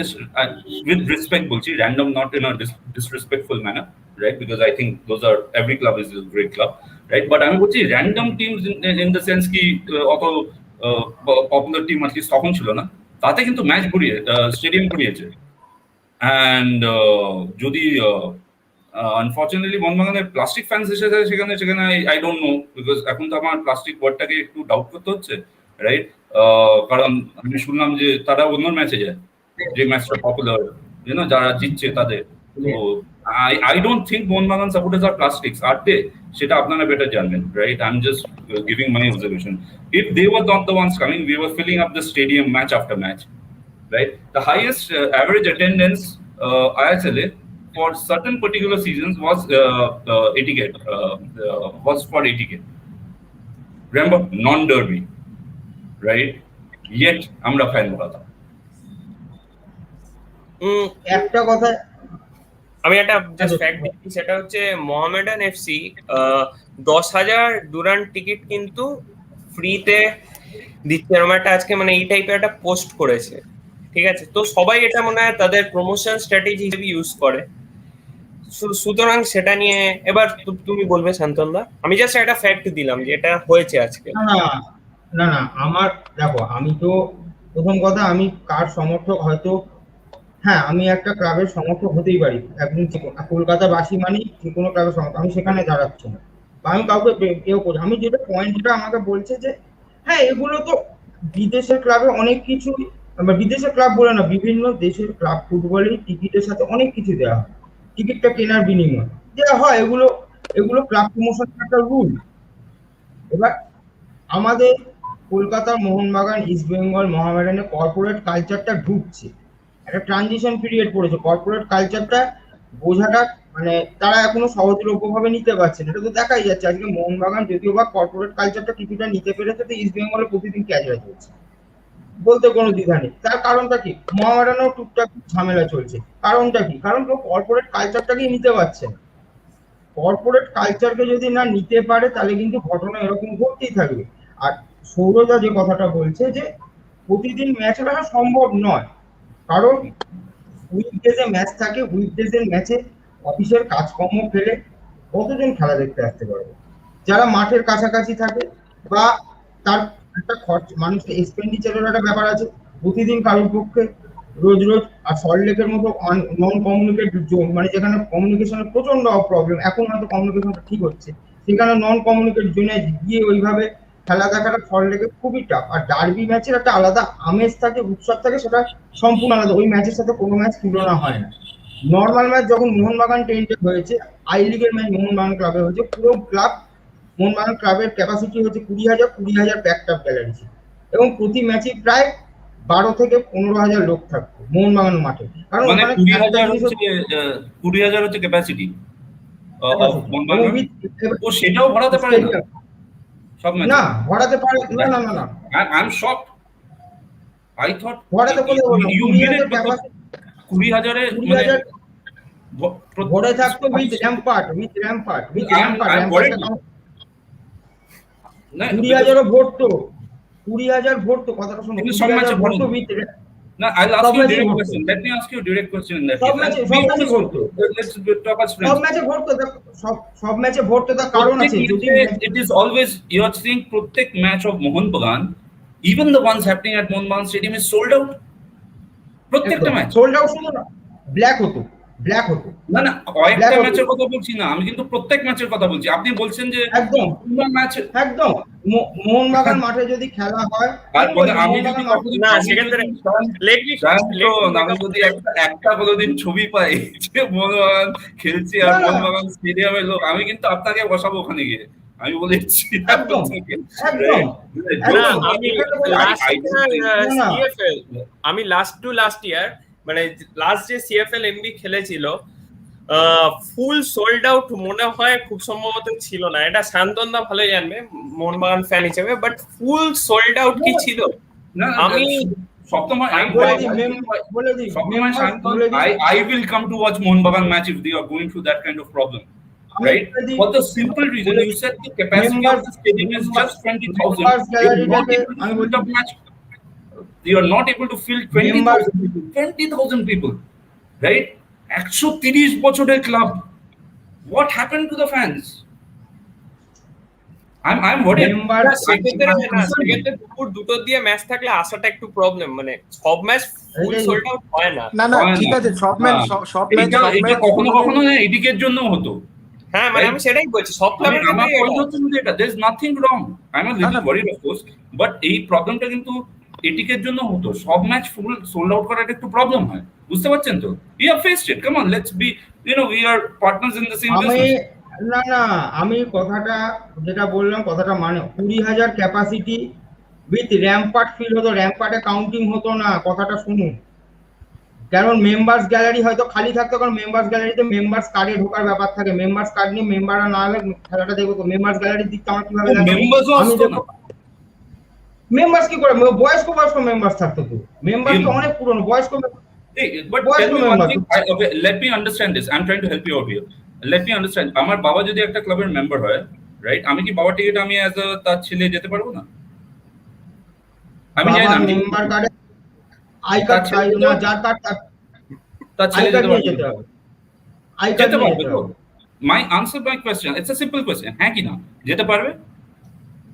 with respect বলছি, random not in a disrespectful manner, right? Because I think those are, every club is a great club, right? But আমি বলছি random teams in the sense কি অত popular team আর কি তখন ছিল না, তাতে কিন্তু ম্যাচ ঘুরিয়ে স্টেডিয়াম ঘুরিয়েছে। অ্যান্ড যদি আনফর্চুনেটলি মোহনবাগানের প্লাস্টিক ফ্যান্স এসেছে সেখানে সেখানে আই ডোন্ট নো বিকজ এখন তো আমার প্লাস্টিক ওয়ার্ডটাকে একটু ডাউট করতে হচ্ছে, রাইট? কারণ আমি শুনলাম যে তারা অন্য ম্যাচে যায়, যে ম্যাচটা পপুলার, যারা জিতছে তাদের। তো I don't think Mohanbagan supporters are plastics, are they? সেটা আপনারা বেটার জানবেন, right? I'm just giving my observation. If they were not the ones coming, we were filling up the stadium match after match, right? The highest average attendance ISLA for certain particular seasons was ATK, was for ATK. Remember, non-derby, right? Yet, আমরা fan হতাম। একটা কথা আমি একটা just fact দিচ্ছি, সেটা হচ্ছে Mohammedan FC 10,000 Durand ticket কিন্তু ফ্রিতে দিচ্ছে, এরকম একটা আজকে মানে এই টাইপের একটা পোস্ট করেছে, ঠিক আছে? তো সবাই এটা মনে হয় তাদের প্রমোশন স্ট্র্যাটেজি হিসেবে ইউজ করে, সুতরাং সেটা নিয়ে এবার তুমি বলবে শান্তনদা। আমি জাস্ট একটা ফ্যাক্ট দিলাম যে এটা হয়েছে আজকে। না না না, আমার দেখো, আমি তো প্রথম কথা, আমি কার সমর্থক হয়তো, হ্যাঁ আমি একটা ক্লাবের সমর্থক হতেই পারি, একদিন কলকাতাবাসী মানে যে কোনো ক্লাবের সমর্থক, আমি সেখানে দাঁড়াচ্ছি না বা আমি কাউকে কেউ করি। আমি যেটা পয়েন্টটা আমাকে বলছে যে হ্যাঁ এগুলো তো বিদেশের ক্লাবে অনেক কিছু, বিদেশের ক্লাব বলে না, বিভিন্ন দেশের ক্লাব ফুটবলের টিকিটের সাথে অনেক কিছু দেওয়া হয়, টিকিটটা কেনার বিনিময়ে দেওয়া হয়, এগুলো এগুলো ক্লাব প্রমোশনের একটা রুল। এবার আমাদের কলকাতার মোহনবাগান, ইস্ট বেঙ্গল, মোহামেডানের কর্পোরেট কালচারটা ঢুকছে, একটা ট্রানজিশন পিরিয়ড পড়েছে, কর্পোরেট কালচারটা বোঝাটা মানে তারা এখনো সহজলভ্যভাবে নিতে পারছে না, এটা তো দেখাই যাচ্ছে। আজকে মোহনবাগান যদিও বা কর্পোরেট কালচারটা কিছুটা নিতে পেরেছে, তো ইস্ট বেঙ্গলে প্রতিদিন ক্যাচরা চলছে, বলতে কোনো দ্বিধা নেই। তার কারণটা কি? মোহামেডানেও টুকটাক ঝামেলা চলছে, কারণটা কি? কারণ কেউ কর্পোরেট কালচারটাকেই নিতে পারছে না। কর্পোরেট কালচারকে যদি না নিতে পারে তাহলে কিন্তু ঘটনা এরকম ঘটতেই থাকবে। আর সৌরজা যে কথাটা বলছে যে প্রতিদিন ম্যাচ রাখা সম্ভব নয়, কারণ উইকডেজে ম্যাচ থাকে, উইকডেজের ম্যাচে অফিসের কাজকর্ম ফেলে কতজন খেলা দেখতে আসতে পারবে? যারা মাঠের কাছাকাছি থাকে বা তার একটা খরচ, মানুষের এক্সপেন্ডিচারের একটা ব্যাপার আছে, প্রতিদিন কারোর পক্ষে রোজ রোজ, আর সল্টলেকের মতো নন কমিউনিকেট জোন, মানে যেখানে কমিউনিকেশনের প্রচন্ড প্রবলেম, এখন হয়তো কমিউনিকেশনটা ঠিক হচ্ছে, সেখানে নন কমিউনিকেট জোনে গিয়ে ওইভাবে খেলা দেখাটা সল্টলেকে খুবই টাফ। আর ডার্বি ম্যাচের একটা আলাদা আমেজ থাকে, উৎসব থাকে, সেটা সম্পূর্ণ আলাদা, ওই ম্যাচের সাথে কোনো ম্যাচ তুলনা হয় না। নর্মাল ম্যাচ যখন মোহনবাগান টেন্টে হয়েছে, আই লিগের ম্যাচ মোহনবাগান ক্লাবে হয়েছে, পুরো ক্লাব মোহনবাগান ক্লাবের ক্যাপাসিটি হচ্ছে 20,000 প্যাকড আপ গ্যালারি ছিল, এবং প্রতি ম্যাচে প্রায় 12 থেকে 15,000 লোক থাকতো মোহনবাগান মাঠে, কারণ মানে ওখানে 20,000 হচ্ছে ক্যাপাসিটি অফ মোহনবাগান। ও সেটাও ভরাতে পারে না সব ম্যাচে? না ভরাতে পারে না, না না না, I am shocked. I thought ভরাতে বলে you made it with the 20,000 মানে ভরে থাকতো উইথ র্যাম্পার্ট, উইথ র্যাম্পার্ট, উইথ র্যাম্পার্ট, 20,000 ভরতো, 20,000 ভরতো, কথাটা শুনো, 20,000 ভরতো with. No, I'll ask you a direct question. Let me ask you a direct question in that সব case. ম্যাচে ভরতো, Let's talk as সব friends. ম্যাচে ভরতো, সব ম্যাচে ভরতো, তার কারণ আছে। যদি It is always, you are saying প্রত্যেক match of Mohanbagan, even the ones happening at Mohanbagan Stadium is sold out. প্রত্যেকটা ম্যাচ সোল্ড আউট, শুনো না, ব্ল্যাক হতো, ব্ল্যাক হতো। না না, কয়েকটা ম্যাচের কথা বলছি না আমি, কিন্তু প্রত্যেক ম্যাচের কথা বলছি। আপনি বলছেন যে একদম ম্যাচ, একদম মোহনবাগান মাঠে যদি খেলা হয়, আমি যদি না সেক্ষেত্রে আমি যদি একটা কোনোদিন ছবি পাই যে মোহনবাগান খেলছে আর মোহনবাগান স্টেডিয়ামের লোক, আমি কিন্তু আপনাকে বসাবো ওখানে গিয়ে, আমি বলেছি। একদম আমি লাস্ট টু লাস্ট ইয়ার, মানে লাস্ট যে সিএফএল এমবি খেলেছিল, ফুল সোল্ড আউট মনে হয় খুব সম্ভবত ছিল না, এটা শান্তনদা ভালো জানবে মোহনবাগান ফ্যান হিসেবে, বাট ফুল সোল্ড আউট কি ছিল? আমি I will come to watch Mohanbagan match if they are going through that kind of problem, right? For the simple reason you said the capacity of the stadium is just 20,000. You are not able to fill 20,000 people, right? 130 বছরের club, what happened to the fans? I'm worried. Member না সেক্ষেত্রে I'm না concerned. সেক্ষেত্রে দুপুর দুটো দিয়ে match থাকলে আসাটা একটু প্রবলেম, মানে সব ম্যাচ ফুল সোল্ড আউট হয় না। না না হয় ঠিক না। আছে, সব ম্যাচ হ্যাঁ। সব ম্যাচ এটা সব এটা ম্যাচ কখনো কখনো এটিকের জন্য হতো। হ্যাঁ মানে আমি সেটাই বলছি, সব ক্লাবের আমার ক্ষেত্রেই পয়েন্ট এটা। হচ্ছে যে এটা there is nothing wrong. I'm a না little না worried of course, but এই প্রবলেমটা কিন্তু এটিকের জন্য হতো। সব ম্যাচ ফুল সোল্ড আউট করাটা একটু প্রবলেম হয়, বুঝতে পারছেন তো? We have faced it. Come on, let's be, we are partners in the same আমি business. না আমি কথাটা যেটা বললাম কথাটা মানে 20,000 ক্যাপাসিটি উইথ র্যাম্পার্ট ফিল হতো, র্যাম্পার্টে কাউন্টিং হতো না, কথাটা শুনুন। কারণ মেম্বার্স গ্যালারি হয়তো খালি থাকতো, কারণ মেম্বার্স গ্যালারিতে মেম্বার্স কার্ডে ঢোকার ব্যাপার থাকে, মেম্বার্স কার্ড নিয়ে মেম্বাররা না হলে খেলাটা দেখবো তো। মেম্বার্স গ্যালারির দিকটা আমার কিভাবে দেখাবো? মেম্বার্সও আমি আসতো দেখো না। মেম্বার্স কি করে, বয়স্ক বয়স্ক মেম্বার্স থাকতো তো, মেম্বার্স তো অনেক পুরনো বয়স্ক Hey, but বয়স্ক tell me one member. thing. Okay, let me understand this. I'm trying to help you out here. Let me understand. আমার বাবা যদি একটা ক্লাবের মেম্বার হয়, রাইট? আমি কি বাবার টিকিট আমি অ্যাজ তার ছেলে যেতে পারবো না? আমি জানি না। বাবার মেম্বার কার্ডে আই তার কার্ড ছেলে যেতে না, পারবে? যার কার্ড তার আই ছেলে কার্ড যেতে নিয়ে পারবে যেতে না? হবে, আই কার্ড যেতে নিয়ে পারবে যেতে তো? হবে। My answer my question. It's a simple question. হ্যাঁ কি না? যেতে পারবে?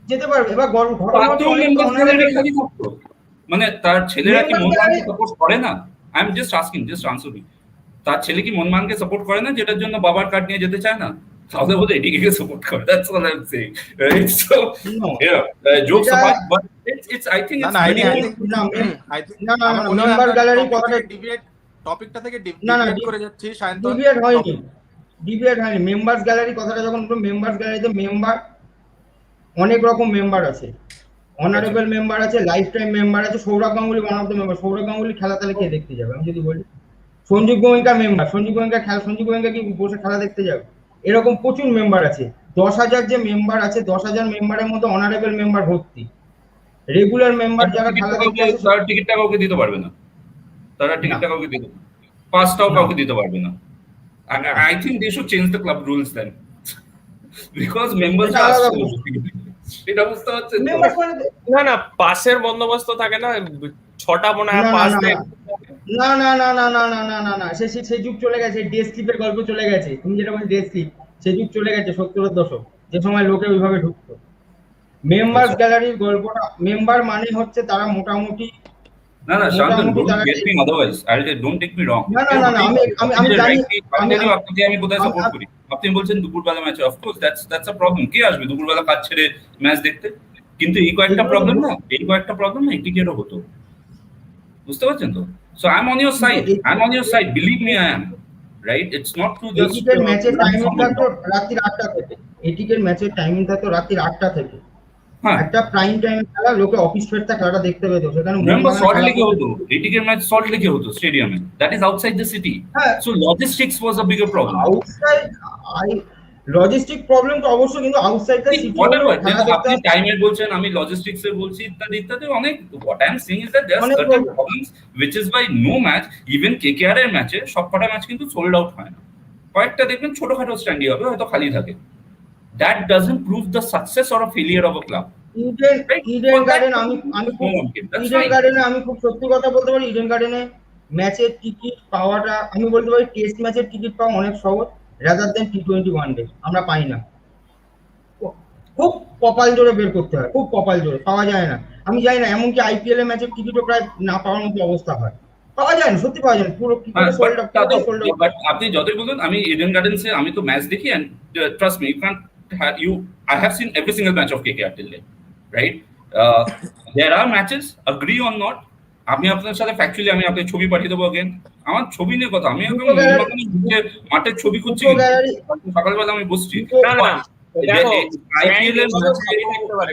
যেতে পারবে। এবার ঘটনা হচ্ছে তাতেও অনেক মেম্বার্স গ্যালারি অনারেবল খালি থাকতো। মানে তার ছেলেরা কি মেম্বার্স মোহনবাগানকে গ্যালারি। সাপোর্ট করে না? I am just asking, just answer me. তার ছেলে কি মোহনবাগানকে সাপোর্ট করে না, যেটার জন্য বাবার কার্ড নিয়ে যেতে চায় না? তাহলে বোধ এটিকে সাপোর্ট করে। That's all I'm saying. Right? So, jokes এটা apart, but it's I think না it's না very আই good. থিংক না আই থিংক না না আমার না মনে হয় মেম্বার আমরা গ্যালারি টপিক কথাটা থেকে টপিকটা থেকে না না ডিভিয়েট করে যাচ্ছি সায়ন্তন। ডিভিয়েট হয়নি, ডিভিয়েট হয়নি। মেম্বার্স গ্যালারি কথাটা যখন মেম্বার্স গ্যালারিতে মেম্বার অনেক রকম মেম্বার আছে, অনারেবল মেম্বার আছে, লাইফ টাইম মেম্বার আছে। Sourav Ganguly one of the member. Sourav Ganguly খেলা তাহলে কে দেখতে যাবে? আমি যদি বলি সঞ্জীব গোয়েঙ্কা মেম্বার, সঞ্জীব গোয়েঙ্কা খেলা, সঞ্জীব গোয়েঙ্কা কি বসে খেলা দেখতে যাবে? এরকম প্রচুর মেম্বার আছে। 10,000 যে মেম্বার আছে, 10,000 মেম্বারের মধ্যে অনারেবল মেম্বার ভর্তি। রেগুলার মেম্বার যারা খেলা দেখতে আসে তার টিকিটটা কাউকে দিতে পারবে না। তারা টিকিটটা কাউকে দিতে পারবে না। পাসটাও কাউকে দিতে পারবে না। I think they should change the club rules then. Because members এটা are আলাদা so প্রশ্ন। এটা বুঝতে পারছেন তো? মেম্বার মানে না না পাসের বন্দোবস্ত থাকে না, 6টা মনে হয় না না পাস না দেয়। না না না না না না না না না সে যুগ চলে গেছে, ডে স্লিপের গল্প চলে গেছে। তুমি যেটা বলছো ডে স্লিপ, সে যুগ চলে গেছে 70-এর দশক, যে সময় লোকে ওইভাবে ঢুকতো। মেম্বার্স গ্যালারির গল্পটা, মেম্বার মানে হচ্ছে তারা মোটামুটি না না শান্তন, মোটামুটি don't তারা get me otherwise. Don't take me wrong. না না না না আমি আমি আমি জানি আমি আপনাকে আমি কোথায় সাপোর্ট করি। আপনি বলছেন দুপুরবেলা match, of course that's a problem. কে আসবে দুপুরবেলা কাজ ছেড়ে ম্যাচ দেখতে? কিন্তু এই কয়েকটা প্রবলেম না, এটিকেরও হতো, বুঝতে পারছেন তো? So I am on your side, believe me I am, right? It's not to just এটিকের ম্যাচের টাইমিং থাকতো রাত্রি 8টা থেকে, এটিকের ম্যাচের টাইমিং থাকতো রাত্রি 8টা থেকে। হ্যাঁ, একটা প্রাইম টাইম খেলা, লোকে অফিস ফেরতা খেলাটা দেখতে পেতো। সেখানে remember মোহনবাগান Salt খেলা Lake হতো, এটিকের ম্যাচ সল্ট লেকে হতো স্টেডিয়ামে, that is outside the city. হ্যাঁ so logistics was a bigger problem. Outside logistic problem তো অবশ্যই, কিন্তু আউটসাইড দ্য সিটি খেলা দেখতে আপনি টাইমের বলছেন, আমি লজিস্টিক্স এর বলছি, ইত্যাদি ইত্যাদি অনেক। What I am saying is that there are অনেক certain problems which is by no match, even KKR এর ম্যাচে সবকটা ম্যাচ কিন্তু সোল্ড আউট হয় না। কয়েকটা দেখবেন ছোটখাটো স্ট্যান্ডি হবে, হয়তো খালি থাকে। That doesn't prove the success or a failure of a club. Eden garden Eden গার্ডেনে আমি খুব সত্যি কথা বলতে পারি, ইডেন গার্ডেনে ম্যাচের টিকিট পাওয়াটা আমি বলতে পারি টেস্ট ম্যাচের টিকিট পাওয়া অনেক সহজ রাদার দেন T20 ওয়ানডে। আমরা পাই না, খুব কপাল জোরে বের করতে হয়, খুব কপাল জোরে পাওয়া যায় না। আমি জানি না, এমনকি আইপিএল এর ম্যাচের টিকিটও প্রায় না পাওয়ার মতো অবস্থা হয়, পাওয়া যায় না, সত্যি পাওয়া যায় না, পুরো টিকিট সোল্ড আউট, পুরোটাই সোল্ড আউট। বাট আপনি যতই বলুন, আমি ইডেন গার্ডেন্সে আমি তো ম্যাচ দেখি, and trust me, I have seen every single match of KKR till then, right? There are matches, agree or not, আমি আপনার সাথে ফ্যাকচুয়ালি আমি আপনাকে ছবি পাঠিয়ে দেবো again। আমার ছবি নিয়ে কথা, আমি একদম মাঠের ছবি খুঁজছি, সকালবেলা আমি বসছি। না না দেখো IPL এর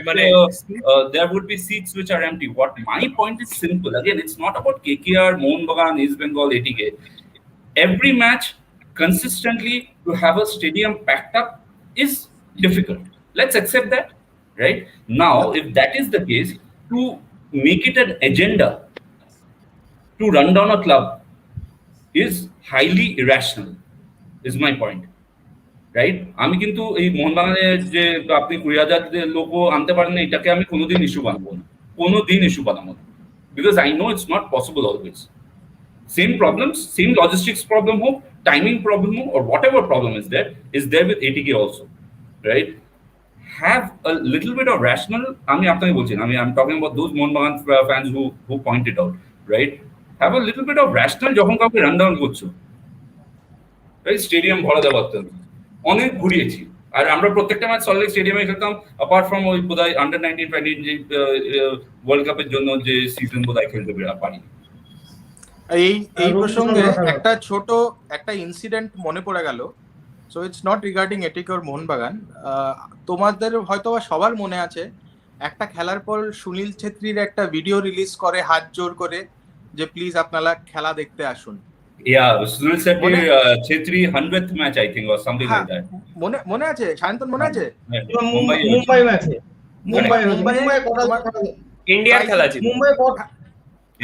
মানে there would be seats which are empty. What my point is simple. Again, it's not about KKR, Mohanbagan, East Bengal, ATK. Every match consistently to have a stadium packed up is difficult. Let's accept that, right? Now, if that is the case, to make it an agenda to run down a club is highly irrational, is my point. Right? আমি কিন্তু এই মোহনবাগানের যে আপনি 20,000 লোকও আনতে পারেন না, এটাকে আমি কোনোদিন ইস্যু বানাবো না, কোনোদিন ইস্যু বানাবো না, because I know it's not possible always. Same problems, same logistics problem হোক, টাইমিং প্রবলেম হোক, or whatever problem is there with ATK also, right? have a little bit of rational. আমি আপনাকে বলছি আমি I'm talking about those Mohun Bagan fans who point it out, right? Have a little bit of rational যখন কাউকে run down করছো, right? Stadium ভরা দেওয়া পারতেন, অনেক ঘুরিয়েছি। আর আমরা প্রত্যেকটা ম্যাচ সল্টলেক স্টেডিয়ামে খেলতাম, অ্যাপার্ট ফ্রম ওই বোধহয় আন্ডার 19 যে ওয়ার্ল্ড কাপের জন্য যে সিজন বোধহয় খেলতে পারি। এই প্রসঙ্গে একটা ইনসিডেন্ট মনে পড়ে গেল। সো ইটস নট রিগার্ডিং এটিকে ওর মোহনবাগান। তোমাদের হয়তো সবার মনে আছে, একটা খেলার পর সুনীল ছেত্রীর একটা ভিডিও রিলিজ করে হাত জোর করে যে প্লিজ আপনারা খেলা দেখতে আসুন। Sunil Chhetri 100th match I think or something like that. মনে আছে সায়ন্তন? মনে আছে মুম্বাই ম্যাচে ইন্ডিয়ার খেলা ছিল,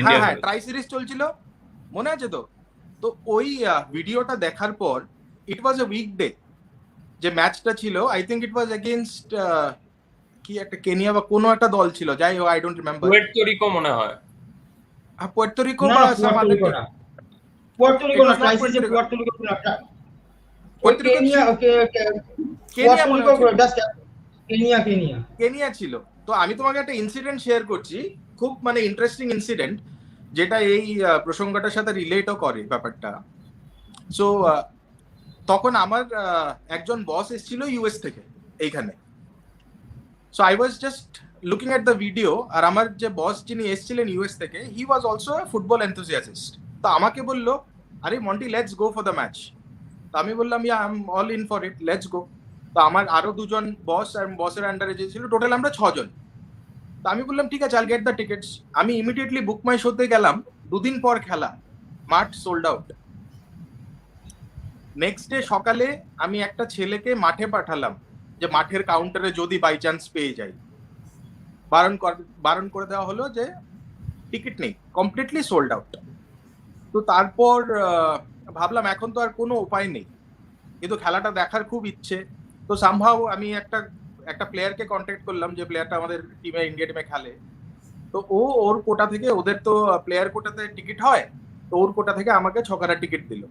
হ্যাঁ ট্রাই সিরিজ চলছিল, মনে আছে তো? তো ওই ভিডিওটা দেখার পর ইট ওয়াজ এ উইকডে, যে ম্যাচটা ছিল I think it was against কি একটা কেনিয়া বা কোনো একটা দল ছিল, যাই হোক I don't remember. Puerto Rico মনে হয়, পুয়ের্তো রিকো না, পুয়ের্তো রিকো না, ক্রাইসিসে পুয়ের্তো রিকো না, কেনিয়া ছিল। তো আমি তোমাকে একটা ইনসিডেন্ট শেয়ার করছি, খুব মানে ইন্টারেস্টিং ইনসিডেন্ট, যেটা এই প্রসঙ্গটার সাথে রিলেটও করে ব্যাপারটা। সো তখন আমার একজন বস এসেছিল ইউএস থেকে এইখানে। So I was just looking at the video, আর আমার যে বস যিনি এসেছিলেন ইউএস থেকে, he was also a football enthusiast. তো আমাকে বললো, আরে Monty let's go for the match. তো আমি বললাম I am all in for it, let's go. তো আমার আরো দুজন বস আর বসের আন্ডারে যে ছিল, টোটাল আমরা 6 জন। তো আমি বললাম ঠিক আছে, আইল গেট দ্য টিকিটস। আমি ইমিডিয়েটলি বুক মাই শোতে গেলাম, 2 দিন পর খেলা, মাঠ সোল্ড আউট। নেক্সট ডে সকালে আমি একটা ছেলেকে মাঠে পাঠালাম, যে মাঠের কাউন্টারে যদি বাই চান্স পেয়ে যাই। বারণ করে দেওয়া হলো যে টিকিট নেই, কমপ্লিটলি সোল্ড আউট। তো তারপর ভাবলাম এখন তো আর কোনো উপায় নেই, কিন্তু খেলাটা দেখার খুব ইচ্ছে। তো সামহাউ আমি একটা প্লেয়ারকে কন্ট্যাক্ট করলাম, যে প্লেয়ারটা আমাদের টিমে ইন্ডিয়া টিমে খেলে। তো ওর কোটা থেকে, ওদের তো প্লেয়ার কোটাতে টিকিট হয়, তো ওর কোটা থেকে আমাকে 6 কাটার টিকিট দিল,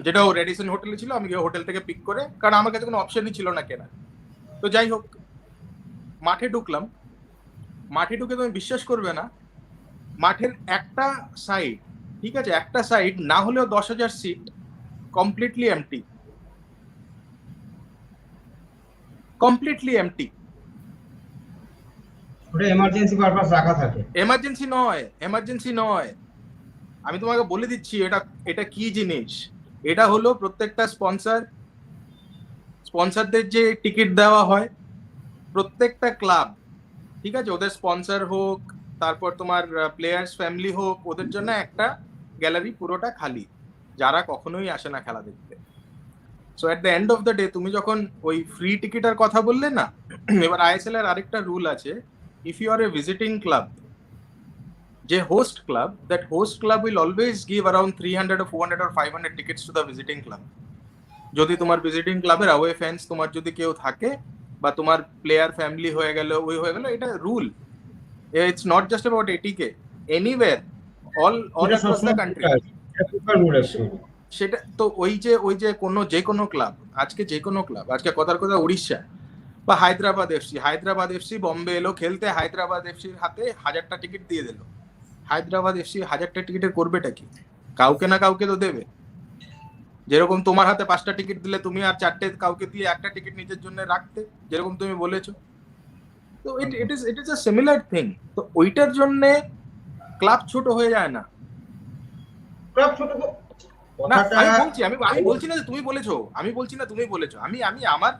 যেটা ও রেডিসন হোটেলে ছিল। আমি হোটেল থেকে পিক করে, কারণ আমার কাছে কোনো অপশনই ছিল না কেনা। তো যাই হোক, মাঠে ঢুকলাম। মাঠে ঢুকে তুমি বিশ্বাস করবে না, মাঠের একটা সাইড, ঠিক আছে, একটা সাইড না হলেও 10,000 seat completely empty, completely empty. ওটা এমার্জেন্সি পারপাস রাখা থাকে। এমার্জেন্সি নয়, আমি তোমাকে বলে দিচ্ছি এটা কি জিনিস। এটা হলো প্রত্যেকটা স্পন্সরদের যে টিকিট দেওয়া হয়, প্রত্যেকটা ক্লাব, ঠিক আছে, ওদের স্পন্সর হোক, তারপর তোমার প্লেয়ার্স ফ্যামিলি হোক, ওদের জন্য একটা গ্যালারি পুরোটা খালি, যারা কখনোই আসে না খেলা দেখতে। So at the end of the day, তুমি যখন ওই ফ্রি টিকিটের কথা বললে না, এবার আইএসএল এর আরেকটা রুল আছে, if you are a visiting club, যে host club, that host club will always give around 300 or 400 or 500 tickets to the visiting club. যদি তোমার ভিজিটিং ক্লাবের অ্যাওয়ে ফ্যান্স তোমার যদি কেউ থাকে, বা তোমার প্লেয়ার ফ্যামিলি হয়ে গেল, এটা rule. It's not just about ATK, anyway, all across the country. সেটা তো ওই যে কোনো ক্লাব, আজকে কথার কথা উড়িষ্যা বা হায়দ্রাবাদ এফসি বম্বে এলো খেলতে, হায়দ্রাবাদ এফসির হাতে 1000টা টিকিট দিয়ে দিল। হায়দ্রাবাদ এফসি 1000টা টিকিটের করবেটা কি? কাউকে না কাউকে তো দেবে। যেরকম তোমার হাতে 5টা টিকিট দিলে তুমি আর 4টে কাউকে দিয়ে একটা টিকিট নিজের জন্য রাখতে, যেরকম তুমি বলেছো। তো it is a similar thing. তো ওইটার জন্য ক্লাব ছোট হয়ে যায় না। ক্লাব ছোট আমি বলছি না যে তুমি বলেছো, আমি আমার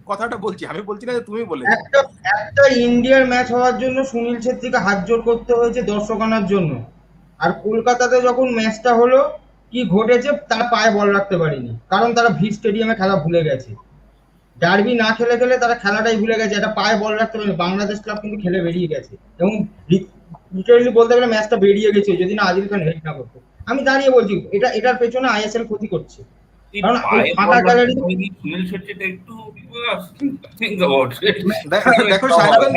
কথাটা বলছি, আমি বলছি না যে তুমি বলেছো। একটা ইন্ডিয়ার ম্যাচ হওয়ার জন্য সুনীল ছেত্রীকে হাত জোর করতে হয়েছে দর্শক আনার জন্য। আর কলকাতাতে যখন ম্যাচটা হলো, কি ঘটেছে, তারা পায়ে বল রাখতে পারেনি, কারণ তারা ভিড় স্টেডিয়ামে খেলা ভুলে গেছে। ডার্বি না খেলে এটা খেলাটাই ভুলে গেছে, এটা পায়ে বল রাখতে পারেনি। বাংলাদেশ ক্লাব কিন্তু খেলে বেরিয়ে গেছে, এবং লিটারালি বলতে গেলে ম্যাচটা বেরিয়ে গেছে যদি না আদিল খান হেল্প না করতো। আমি দাঁড়িয়ে বলছি, এটার পেছনে আইএসএল ক্ষতি করছে। কারণ ফাঁকা গ্যালারি, দেখো সায়ন্তন,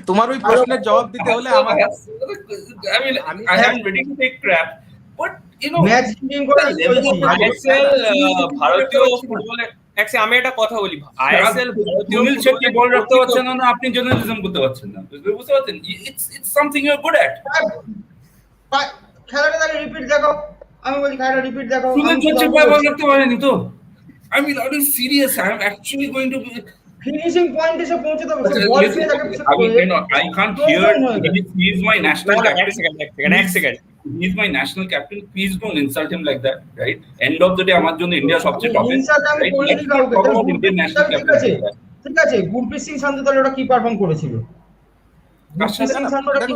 তোমার ওই প্রশ্নের জবাব দিতে হলে আমাকে, ভারতীয় ফুটবলে Actually, আমি একটা কথা বলি, আইএসএল ভারতীয় সুনীল ছেত্রী বল রাখতে ফুটবলে পারছেন না, আপনি জার্নালিজম করতে পারছেন না, বুঝতে পারছেন? It's something you are good at. খেলাটা তাহলে রিপিট দেখো, আমি বলি খেলাটা রিপিট দেখো। সুনীল ছেত্রী পায়ে বল রাখতে পারেনি তো। I mean, are you serious? I'm actually going to be. Finishing point এসে পৌঁছতে হবে, বল পেয়ে তাকে I can't hear. He is my national এক captain. Second He is my national captain. Please don't insult him like that, right? End of the day, আমার জন্য India সবচেয়ে টপে, ইনসাল্ট আমি right? করিনি Let's not কাউকে। talk about Indian national ঠিক captain আছে, like that. ঠিক আছে, গুরপ্রীত সিং সান্ধু তাহলে ওটা কি পারফর্ম করেছিল? গুরপ্রীত সিং সান্ধু ওটা কি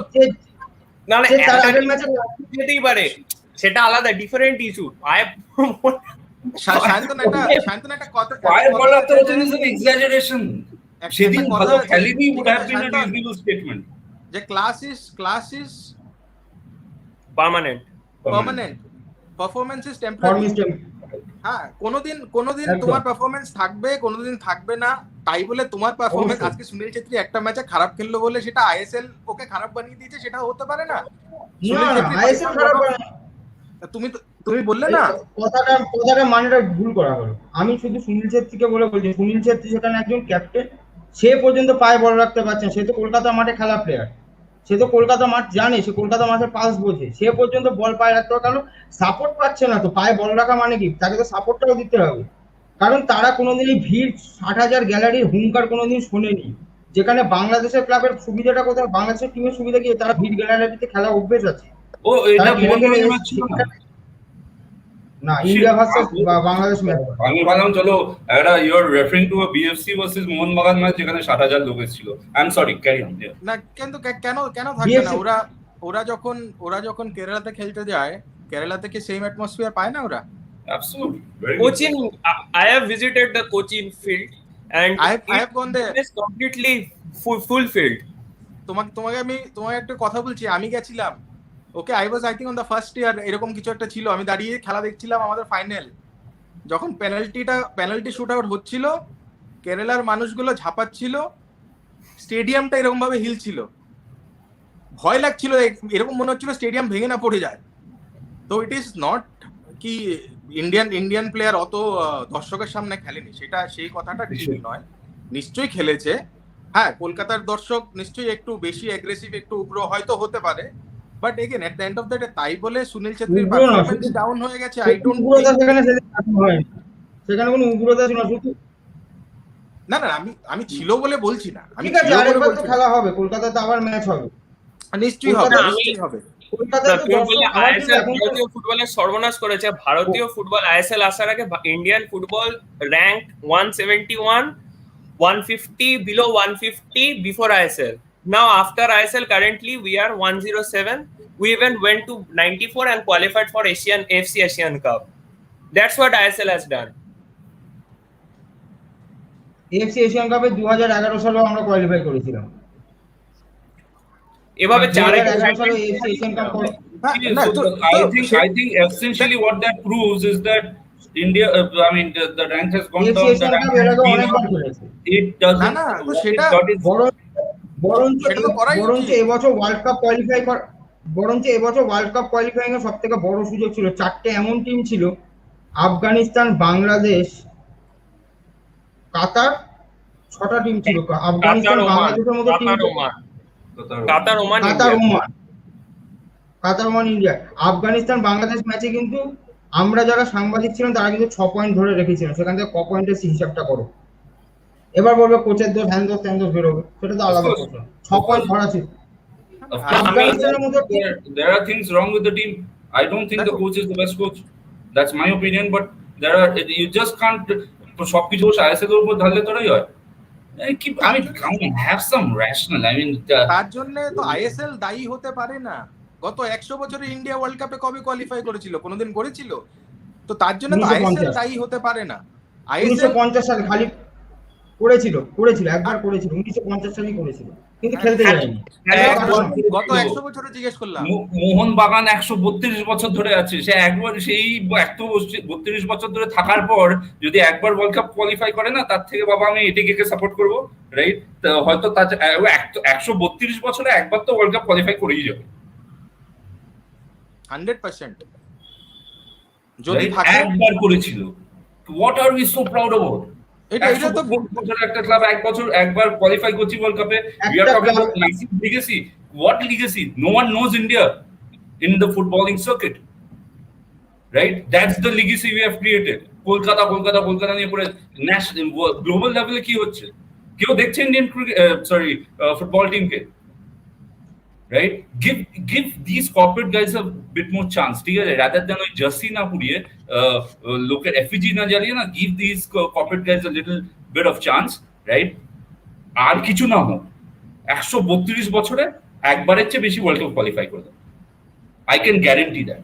না সে তার আগের ম্যাচে যেতেই পারে, সেটা আলাদা ডিফারেন্ট ইস্যু। শান্তন একটা কথা, পায়ে বল রাখতে পারছেন is an exaggeration. সেদিন ভালো খেলেনি would have been a reasonable statement. যে class is permanent, performance is temporary. হ্যাঁ, কোনোদিন তোমার পারফরম্যান্স থাকবে, কোনোদিন থাকবে না। তাই বলে তোমার পারফরম্যান্স আজকে সুনীল ছেত্রী একটা ম্যাচে খারাপ খেললো বলে সেটা আইএসএল ওকে খারাপ বানিয়ে দিয়েছে, সেটা হতে পারে না। আইএসএল খারাপ তুমি বললে না, কথাটা মানেটা ভুল করা হলো। আমি শুধু সুনীল ছেত্রীকে বলছি, সুনীল ছেত্রী সেখানে একজন ক্যাপ্টেন, সে পর্যন্ত পায়ে বল রাখতে পারছেন। সে তো কলকাতা মাঠে খেলা প্লেয়ার, সে তো কলকাতা মাঠ জানে, সে কলকাতা মাঠের পাস বোঝে, সে পর্যন্ত বল পায়ে রাখতে হবে। কারণ সাপোর্ট পাচ্ছে না তো, পায়ে বল রাখা মানে কি, তাকে তো সাপোর্টটাও দিতে হবে। কারণ তারা কোনোদিনই ভিড় 60,000 গ্যালারির হুঙ্কার কোনোদিন শোনেনি। যেখানে বাংলাদেশের ক্লাবের সুবিধাটা কোথায়, বাংলাদেশের টিমের সুবিধা কি, তারা ভিড় গ্যালারিতে খেলা অভ্যেস আছে। ও এটা মনে হচ্ছে না, ইন্ডিয়া ভার্সেস বাংলাদেশ ম্যাচ। আমি ভাবলাম চলো একটা your referring to a BFC versus Mohun Bagan match যেখানে 60,000 লোক এসেছিল। I am sorry, carry on. না কিন্তু কেন থাকবে না? ওরা যখন কেরালাতে খেলতে যায়, কেরালা থেকে সেম অ্যাটমসফিয়ার পায় না ওরা? Absolutely. Very Cochin, I have visited the Cochin field and I have gone there. It is completely fulfilled. তোমাকে একটা কথা বলছি, আমি গেছিলাম। Okay, I was I think on the first year, এরকম কিছু একটা ছিল। আমি দাঁড়িয়ে খেলা দেখছিলাম আমাদের ফাইনাল, যখন পেনাল্টি শুট আউট হচ্ছিল, কেরালার মানুষগুলো ঝাঁপাচ্ছিল, স্টেডিয়ামটা এরকম ভাবে হিলছিল, ভয় লাগছিল, এরকম মনে হচ্ছিল স্টেডিয়াম ভেঙে না পড়ে যায়। তো ইট ইজ নট কি ইন্ডিয়ান প্লেয়ার অত দর্শকের সামনে খেলেনি, সেটা সেই কথাটা ঠিক নয়, নিশ্চয়ই খেলেছে। হ্যাঁ, কলকাতার দর্শক নিশ্চয়ই একটু বেশি অ্যাগ্রেসিভ, একটু উগ্র হয়তো হতে পারে, but again at the end of the day তাই বলে সুনীল ছেত্রীর পারফরম্যান্স ডাউন হয়ে গেছে? আই ডোন্ট সেখানে কোনো উগ্রতা ছিল না। না, আমি ছিল বলে বলছি না। আমি ঠিক আছে, আরেকবার তো খেলা হবে, কলকাতাতে আবার ম্যাচ হবে, নিশ্চয়ই হবে। ভারতীয় ফুটবলের সর্বনাশ করেছে। ভারতীয় ফুটবল আইএসএল আসার আগে Indian football rank 171, 150, below 150 before ISL. Now after ISL, currently we are 107. We even went to 94 and qualified for AFC Asian Cup. That's what ISL has done. AFC Asian Cup 2011 সালে আমরা qualify করেছিলাম। এভাবে 2011 সালে AFC Asian Cup I think essentially what that proves is that India, I mean, the rank has gone down. It doesn't. না, সেটা বরঞ্চ এবছর world cup qualifying এর সব থেকে বড় সুযোগ ছিল। 4টে এমন টিম ছিল, আফগানিস্তান, বাংলাদেশ, কাতার, 6টা টিম ছিল। আফগানিস্তান, বাংলাদেশের মতো টিম, কাতার, ওমান, ইন্ডিয়া। আফগানিস্তান বাংলাদেশ ম্যাচে কিন্তু আমরা যারা সাংবাদিক ছিলাম তারা কিন্তু 6 পয়েন্ট ধরে রেখেছিলাম। সেখান থেকে ক পয়েন্টের হিসাবটা করো। এবার বলবে কোচের দোষ, হ্যান দোষ, ত্যান দোষ বেরোবে, সেটা তো আলাদা কথা। 6 পয়েন্ট ধরা ছিল। There are things wrong with the team. I don't think the coach is the best coach. That's my opinion. But you just can't. সবকিছু আইএসএল এর উপর ঢাললে তোরাই হয়। Have some rational. I mean, তার জন্য তো আইএসএল দায়ী হতে পারে না। গত 100 বছরে ইন্ডিয়া ওয়ার্ল্ড কাপে কবে কোয়ালিফাই করেছিল? কোনোদিন করেছিল? তো তার জন্য তো আইএসএল দায়ী হতে পারে না। আইএসএল 1950 সালে খালি করেছিল, একবার করেছিল, 1950 সালেই করেছিল, কিন্তু খেলতে যায়নি। গত 100 বছরে জিজ্ঞেস করলাম। মোহনবাগান 132 বছর ধরে আছে, সে একবার সেই 132 বছর ধরে থাকার পর যদি একবার ওয়ার্ল্ড কাপ কোয়ালিফাই করে না, তার থেকে বাবা আমি এটিকে কে সাপোর্ট করব, রাইট? হয়তো 132 বছরে একবার তো ওয়ার্ল্ড কাপ কোয়ালিফাই করেই যাবে 100%। যদি একবার করেছিল, What are we so proud about? এটা এটা তো একটা ক্লাব একবার কোয়ালিফাই করছি ওয়ার্ল্ড কাপে। We are একটা talking club about massive legacy. What legacy? No one knows India in the footballing circuit, right? That's the legacy we have created. Kolkata নিয়ে পরে ন্যাশনাল গ্লোবাল লেভেলে কি হচ্ছে? কেউ দেখছে ইন্ডিয়ান ফুটবল টিমকে? Right? Give these corporate guys a bit more chance. ঠিক আছে? Rather than ওই জার্সি না পুড়িয়ে লোকের এফিজি না জ্বালিয়ে না, give these corporate guys a little bit of chance, right? আর কিছু না হোক, 132 বছরে একবারের চেয়ে বেশি ওয়ার্ল্ড কাপ কোয়ালিফাই করে দেবে। I can guarantee that.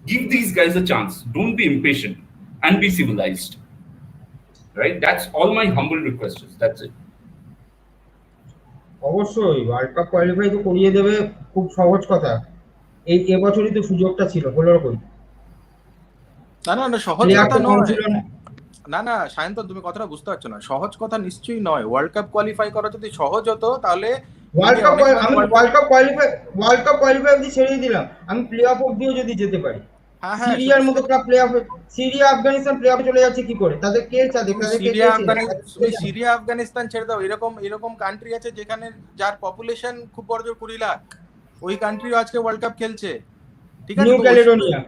Give these guys a chance. Don't be impatient and be civilized. Right? That's all my humble request is. That's it. অবশ্যই ওয়ার্ল্ড কাপ কোয়ালিফাই তো করিয়ে দেবে, খুব সহজ কথা। এবছরই তো সুযোগটা ছিল, হলো কই? না সহজ প্লেয়ার কথা তো কম নয়। ছিল না। না সায়ন্তন, তুমি কথাটা বুঝতে পারছো না। সহজ কথা নিশ্চয়ই নয়। ওয়ার্ল্ড কাপ কোয়ালিফাই করা যদি সহজ হতো তাহলে ওয়ার্ল্ড কাপ কোয়ালিফাই অবধি ছেড়ে দিলাম, আমি প্লে অফ অবধিও যদি যেতে পারি। হ্যাঁ সিরিয়ার মতো ক্লাব প্লে অফে, সিরিয়া আফগানিস্তান প্লে অফে চলে যাচ্ছে কি করে? তাদের কে চাঁদে সিরিয়া আফগানিস্তান ছেড়ে দাও, এরকম কান্ট্রি আছে যেখানে যার পপুলেশন খুব বড় জোর 20 লাখ, ওই কান্ট্রিও আজকে ওয়ার্ল্ড কাপ খেলছে। ঠিক আছে, নিউ ক্যালেডোনিয়া,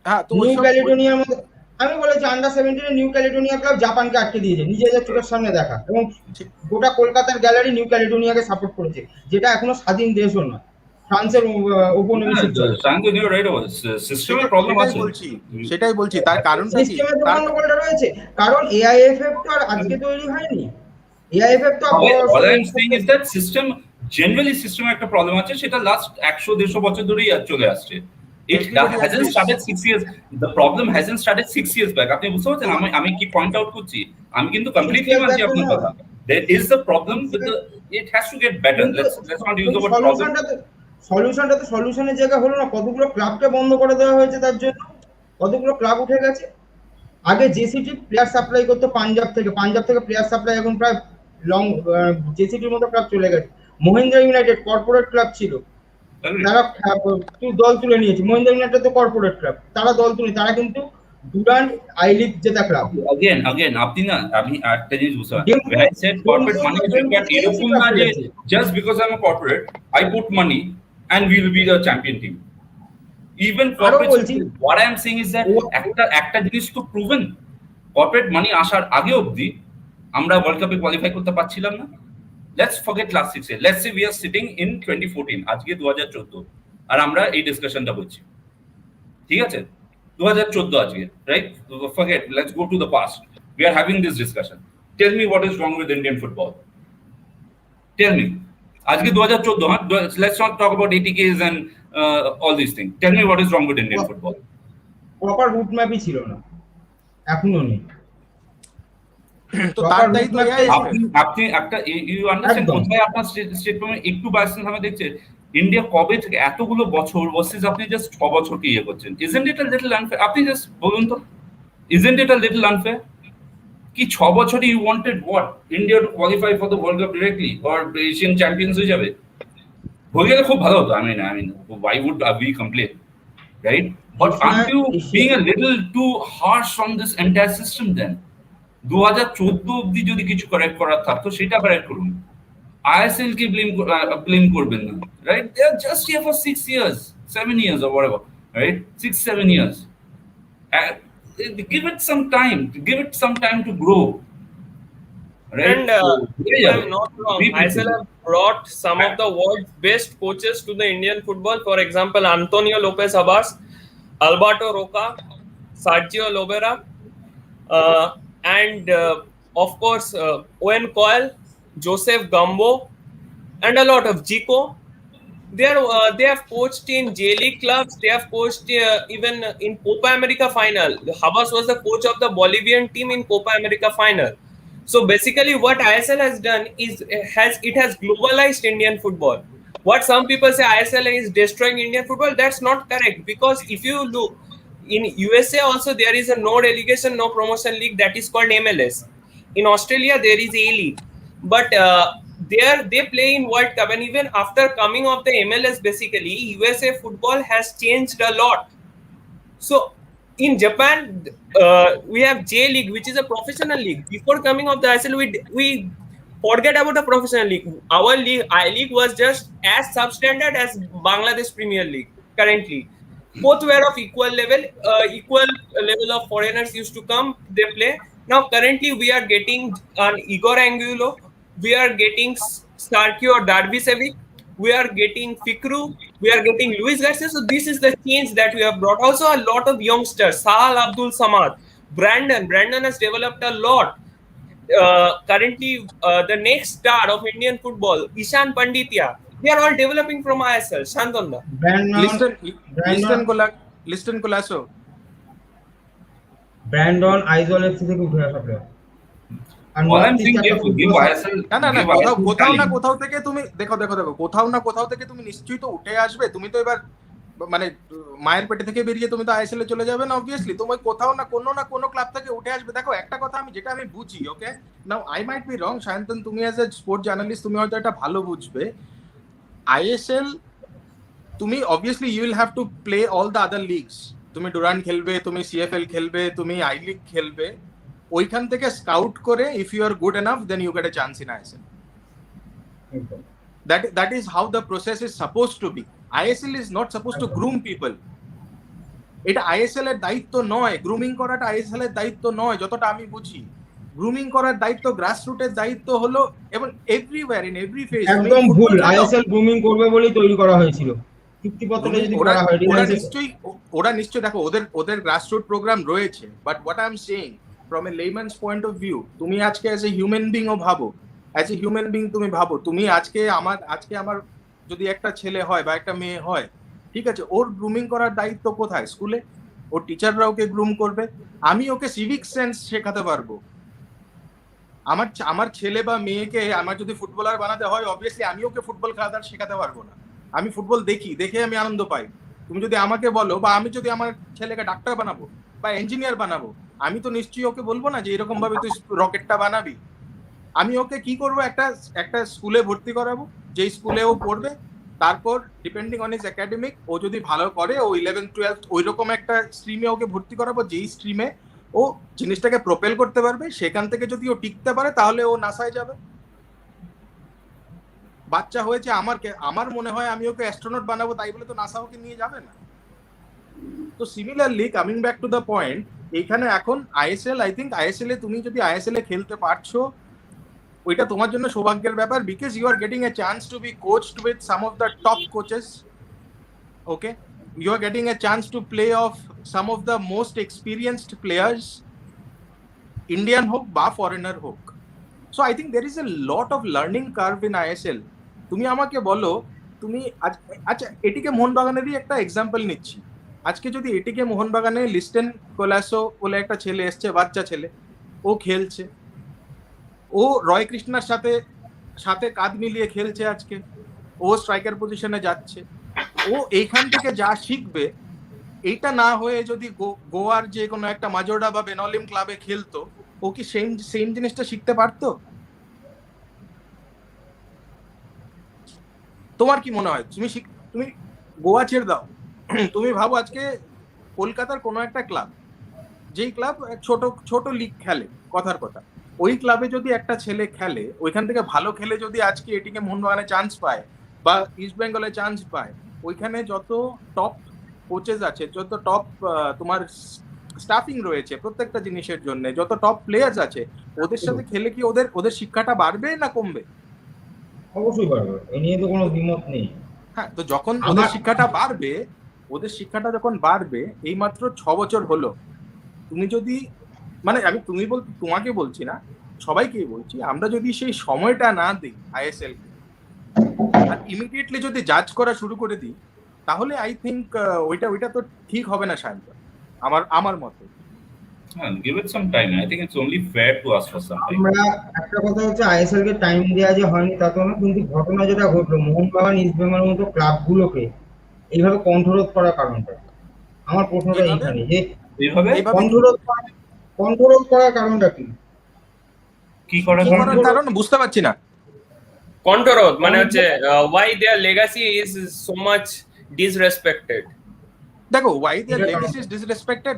হ্যাঁ তো নিউ ক্যালেডোনিয়ার মধ্যে আমি বলেছি আন্ডার 17 নিউ ক্যালেডোনিয়া ক্লাব জাপানকে আটকে দিয়েছে নিজেদের চোখের সামনে দেখা, এবং গোটা কলকাতার গ্যালারি নিউ ক্যালেডোনিয়াকে সাপোর্ট করেছে, যেটা এখনো স্বাধীন দেশও নয়। ফ্রান্সের উপনিবেশিক সেটাই বলছি। তার কারণটা কি? সিস্টেমের গন্ডগোলটা রয়েছে, কারণ এআইএফএফ তো আর আজকে তৈরি হয়নি। এআইএফএফ তো all I'm saying is that system একটা প্রবলেম আছে, সেটা লাস্ট 100-150 বছর ধরেই চলে আসছে। It hasn't started 6 years. The problem hasn't started 6 years back. আপনি বুঝতে পারছেন আমি কি পয়েন্ট আউট করছি? আমি কিন্তু কমপ্লিটলি মানছি আপনার কথা। There is the problem with the, it has to get better. Let's not use the word problem. সলিউশনের জায়গা হলো না, কতগুলো ক্লাবকে বন্ধ করে দেওয়া হয়েছে তার জন্য, কতগুলো ক্লাব উঠে গেছে। আগে জেসিটি প্লেয়ার সাপ্লাই করতো পাঞ্জাব থেকে প্লেয়ার সাপ্লাই এখন প্রায় জেসিটির মতো ক্লাব চলে গেছে। মহিন্দ্রা ইউনাইটেড কর্পোরেট ক্লাব ছিল, তারা দল তুলে নিয়েছে। মহিন্দ্রা ইউনাইটেড তো কর্পোরেট ক্লাব, তারা দল তুলে, তারা কিন্তু ডুরান্ড আই লিগ জেতা ক্লাব। Again আপনি না, আমি একটা জিনিস বুঝতে পারছি, when I said corporate money is required, এরকম না যে just because I'm a corporate I put money and we will be the champion team. Even corporate, what I am saying is that একটা জিনিস তো proven, corporate money আসার আগে অবধি আমরা ওয়ার্ল্ড কাপে কোয়ালিফাই করতে পারছিলাম না। Let's forget last 6 years. Let's say we are sitting in 2014, আজকে 2014, আর আমরা এই ডিসকাশনটা করছি। ঠিক আছে, 2014 আজকে, right? Forget, let's go to the past. We are having this discussion. Tell me what is wrong with Indian football. Tell me. আজকে 2014, huh? Let's not talk about ATKs and all these things. Tell me what is wrong with Indian football. Proper route ম্যাপই ছিল না, এখনো নেই। তো তার দায়িত্ব আপনি একটা ইউ আন্ডারস্ট্যান্ড কোথায় আপনার স্টেটমেন্ট একটু বায়াসনেস আমি দেখছি। ইন্ডিয়া কবে থেকে এতগুলো বছর ভার্সেস আপনি জাস্ট 6 বছরকে ইয়ে করছেন। Isn't it a little unfair? আপনি জাস্ট বলুন তো, isn't it a little unfair? কি 6 বছরে you wanted what? India to qualify for the world cup directly or Asian champions হয়ে যাবে? হয়ে গেলে খুব ভালো হতো। I mean why would we complain, right? But aren't you being a little too harsh on this entire system then? 2014 অবধি যদি কিছু কারেক্ট করার থাকতো সেটা কারেক্ট করুন। ISL কে ব্লেম করবেন না, right? They are just here for 6 years, 7 years or whatever, right? 6-7 years. Give it some time to grow, right? And if I'm not wrong, ISL have brought some of the world's best coaches to the Indian football. For example, Antonio Lopez Abbas, Alberto Roca, Sergio Lobera, and of course Owen Coyle, Joseph Gambo, and a lot of Zico. They have coached in J League clubs. They have coached even in Copa America final. Habas was the coach of the Bolivian team in Copa America final. So basically, what ISL has done is it has globalized Indian football. What some people say ISL is destroying Indian football, that's not correct, because if you look in USA also there is a no relegation, no promotion league that is called MLS. In Australia there is A League, but they play in World Cup, and even after coming of the MLS, basically USA football has changed a lot. So in Japan, we have J League, which is a professional league. Before coming of the ISL, we forget about the professional league. Our league, I League, was just as substandard as Bangladesh Premier League currently. Both were of equal level of foreigners used to come, they play. Now currently we are getting an Igor Angulo, we are getting Starkey or Darbisevic, we are getting Fikru, we are getting Luis Garcia. So this is the change that we have brought. Also a lot of youngsters, Sahal Abdul Samad, Brandon has developed a lot. Currently, the next star of Indian football, Ishan Panditya, they are all developing from ISL. Shantanda. Brandon Liston Colaco Brandon Aizawl FC থেকে উঠে আসা player. আর All I'm north saying, east একটা give football ISL, না না না give কোথাও ISL কোথাও না talent. কোথাও থেকে তুমি দেখো কোথাও না কোথাও থেকে তুমি নিশ্চয়ই তো উঠে আসবে। তুমি তো এবার মানে মায়ের পেটে থেকে বেরিয়ে তুমি তো আইএসএল এ চলে যাবে না অবভিয়াসলি। তোমার কোথাও না কোনো ক্লাব থেকে উঠে আসবে। দেখো একটা কথা যেটা আমি বুঝি, okay now I might be wrong, Sayantan তুমি অ্যাজ এ স্পোর্ট জার্নালিস্ট তুমি হয়তো এটা ভালো বুঝবে। আইএসএল তুমি obviously you will have to play all the other leagues. তুমি ডুরান্ড খেলবে, তুমি সিএফএল খেলবে, তুমি আই লিগ খেলবে। ওইখান থেকে স্কাউট করে if you are good enough then you get a chance in ISL. That is how the process is supposed to be. ISL is not supposed to groom people. এটা ISL এর দায়িত্ব নয়, grooming করাটা ISL এর দায়িত্ব নয় যতটা আমি বুঝি। গ্রুমিং করার দায়িত্ব গ্রাসরুটের দায়িত্ব হলো, এবং এভরিওয়্যার ইন এভরি ফেজ। একদম ভুল, আইএসএল গ্রুমিং করবে বলেই তৈরি করা হয়েছিল। চুক্তিপত্রটা যদি করা হয় ওরা নিশ্চয়ই দেখো ওদের গ্রাসরুট প্রোগ্রাম রয়েছে, but what I am saying from a layman's point of view, তুমি আজকে অ্যাজ এ হিউম্যান বিং ও ভাবো, অ্যাজ এ হিউম্যান বিং তুমি ভাবো, তুমি আজকে আমার যদি একটা ছেলে হয় বা একটা মেয়ে হয়, ঠিক আছে, ওর গ্রুমিং করার দায়িত্ব কোথায়? স্কুলে। ওর টিচাররা ওকে গ্রুম করবে। আমি ওকে সিভিক সেন্স শেখাতে পারবো। আমার ছেলে বা মেয়েকে আমার যদি ফুটবলার বানাতে হয়, অবভিয়াসলি আমি ওকে ফুটবল খেলাটা শেখাতে পারবো না। আমি ফুটবল দেখে আমি আনন্দ পাই। তুমি যদি আমাকে বলো, বা আমি যদি আমার ছেলেকে ডাক্তার বানাবো বা ইঞ্জিনিয়ার বানাবো, আমি তো নিশ্চয়ই ওকে বলবো না যে এরকম ভাবে তুই রকেটটা বানাবি। আমি ওকে কি করবো, একটা স্কুলে ভর্তি করাবো, যেই স্কুলে ও পড়বে। তারপর ডিপেন্ডিং অন হিজ একাডেমিক, ও যদি ভালো করে ও 11-12 ওই রকম একটা স্ট্রিমে ওকে ভর্তি করাবো, যেই স্ট্রিমে ও জিনিসটাকে প্রোপেল করতে পারবে। সেখান থেকে যদি ও টিকতে পারে তাহলে ও নাসায় যাবে। বাচ্চা হয়েছে আমার মনে হয় আমি ওকে অ্যাস্ট্রোনট বানাবো, তাই বলে তো নাসা ওকে নিয়ে যাবে না। তো similarly coming back to the point, এইখানে এখন আইএসএল, আই থিঙ্ক আইএসএল এ তুমি যদি আইএসএল এ খেলতে পারছো, ওইটা তোমার জন্য সৌভাগ্যের ব্যাপার, because you are getting a chance to be coached with some of the top coaches. Okay, you are getting a chance to play of some of the most experienced players, Indian হোক বা foreigner হোক। So I think there is a lot of learning curve in ISL. তুমি আমাকে বলো, তুমি আচ্ছা এটিকে মোহনবাগানেরই একটা এক্সাম্পল নিচ্ছি। আজকে যদি এটিকে মোহনবাগানে লিস্টেন কোলাসো বলে একটা ছেলে এসছে, বাচ্চা ছেলে, ও খেলছে, ও রয় কৃষ্ণার সাথে কাঁধ মিলিয়ে খেলছে, আজকে ও স্ট্রাইকার পজিশনে যাচ্ছে, ও এইখান থেকে যা শিখবে, এইটা না হয়ে যদি গোয়ার যে কোনো একটা মাজোডা বা বেনলিম ক্লাবে খেলতো, ও কি সেম জিনিসটা শিখতে পারতো? তোমার কি মনে হয়? তুমি গোয়া ছেড়ে দাও, তুমি ভাবো আজকে কলকাতার কোনো একটা ক্লাব, যেই ক্লাব ছোট লিগ খেলে, কথার কথা, ওই ক্লাবে যদি একটা ছেলে খেলে, ওইখান থেকে ভালো খেলে যদি আজকে এটিকে মোহনবাগানে চান্স পায় বা ইস্ট বেঙ্গলে চান্স পায়, ওইখানে যত টপ কোচেস আছে, যত টপ তোমার স্টাফিং রয়েছে প্রত্যেকটা জিনিসের জন্য, যত টপ প্লেয়ার্স আছে, ওদের সাথে খেলে কি ওদের শিক্ষাটা বাড়বে না কমবে? অবশ্যই বাড়বে, এ নিয়ে তো কোনো দ্বিমত নেই। হ্যাঁ, তো যখন ওদের শিক্ষাটা যখন বাড়বে, এই মাত্র 6 বছর হলো, তুমি যদি মানে আমি তোমাকে বলছি না, সবাইকেই বলছি, আমরা যদি সেই সময়টা না দিই আইএসএল কে, আর ইমিডিয়েটলি যদি জাজ করা শুরু করে দিই, তাহলে আই থিঙ্ক ওইটা তো ঠিক হবে না শায়দ, আমার মতে। Give it some time. I think it's only fair to ask for some time. আমরা একটা কথা হচ্ছে, আইএসএল কে টাইম দেওয়া যে হয়নি তা তো না, কিন্তু ঘটনা যেটা ঘটলো, মোহনবাগান, ইস্ট বেঙ্গলের মতো ক্লাবগুলোকে এইভাবে কণ্ঠরোধ করার কারণটা, আমার প্রশ্নটা এইখানে, যে এইভাবে কণ্ঠরোধ করার কারণটা কি করার কারণ বুঝতে পারছি না। কণ্ঠরোধ মানে হচ্ছে why their legacy is so much disrespected. দেখো, why their এটা legacy is disrespected,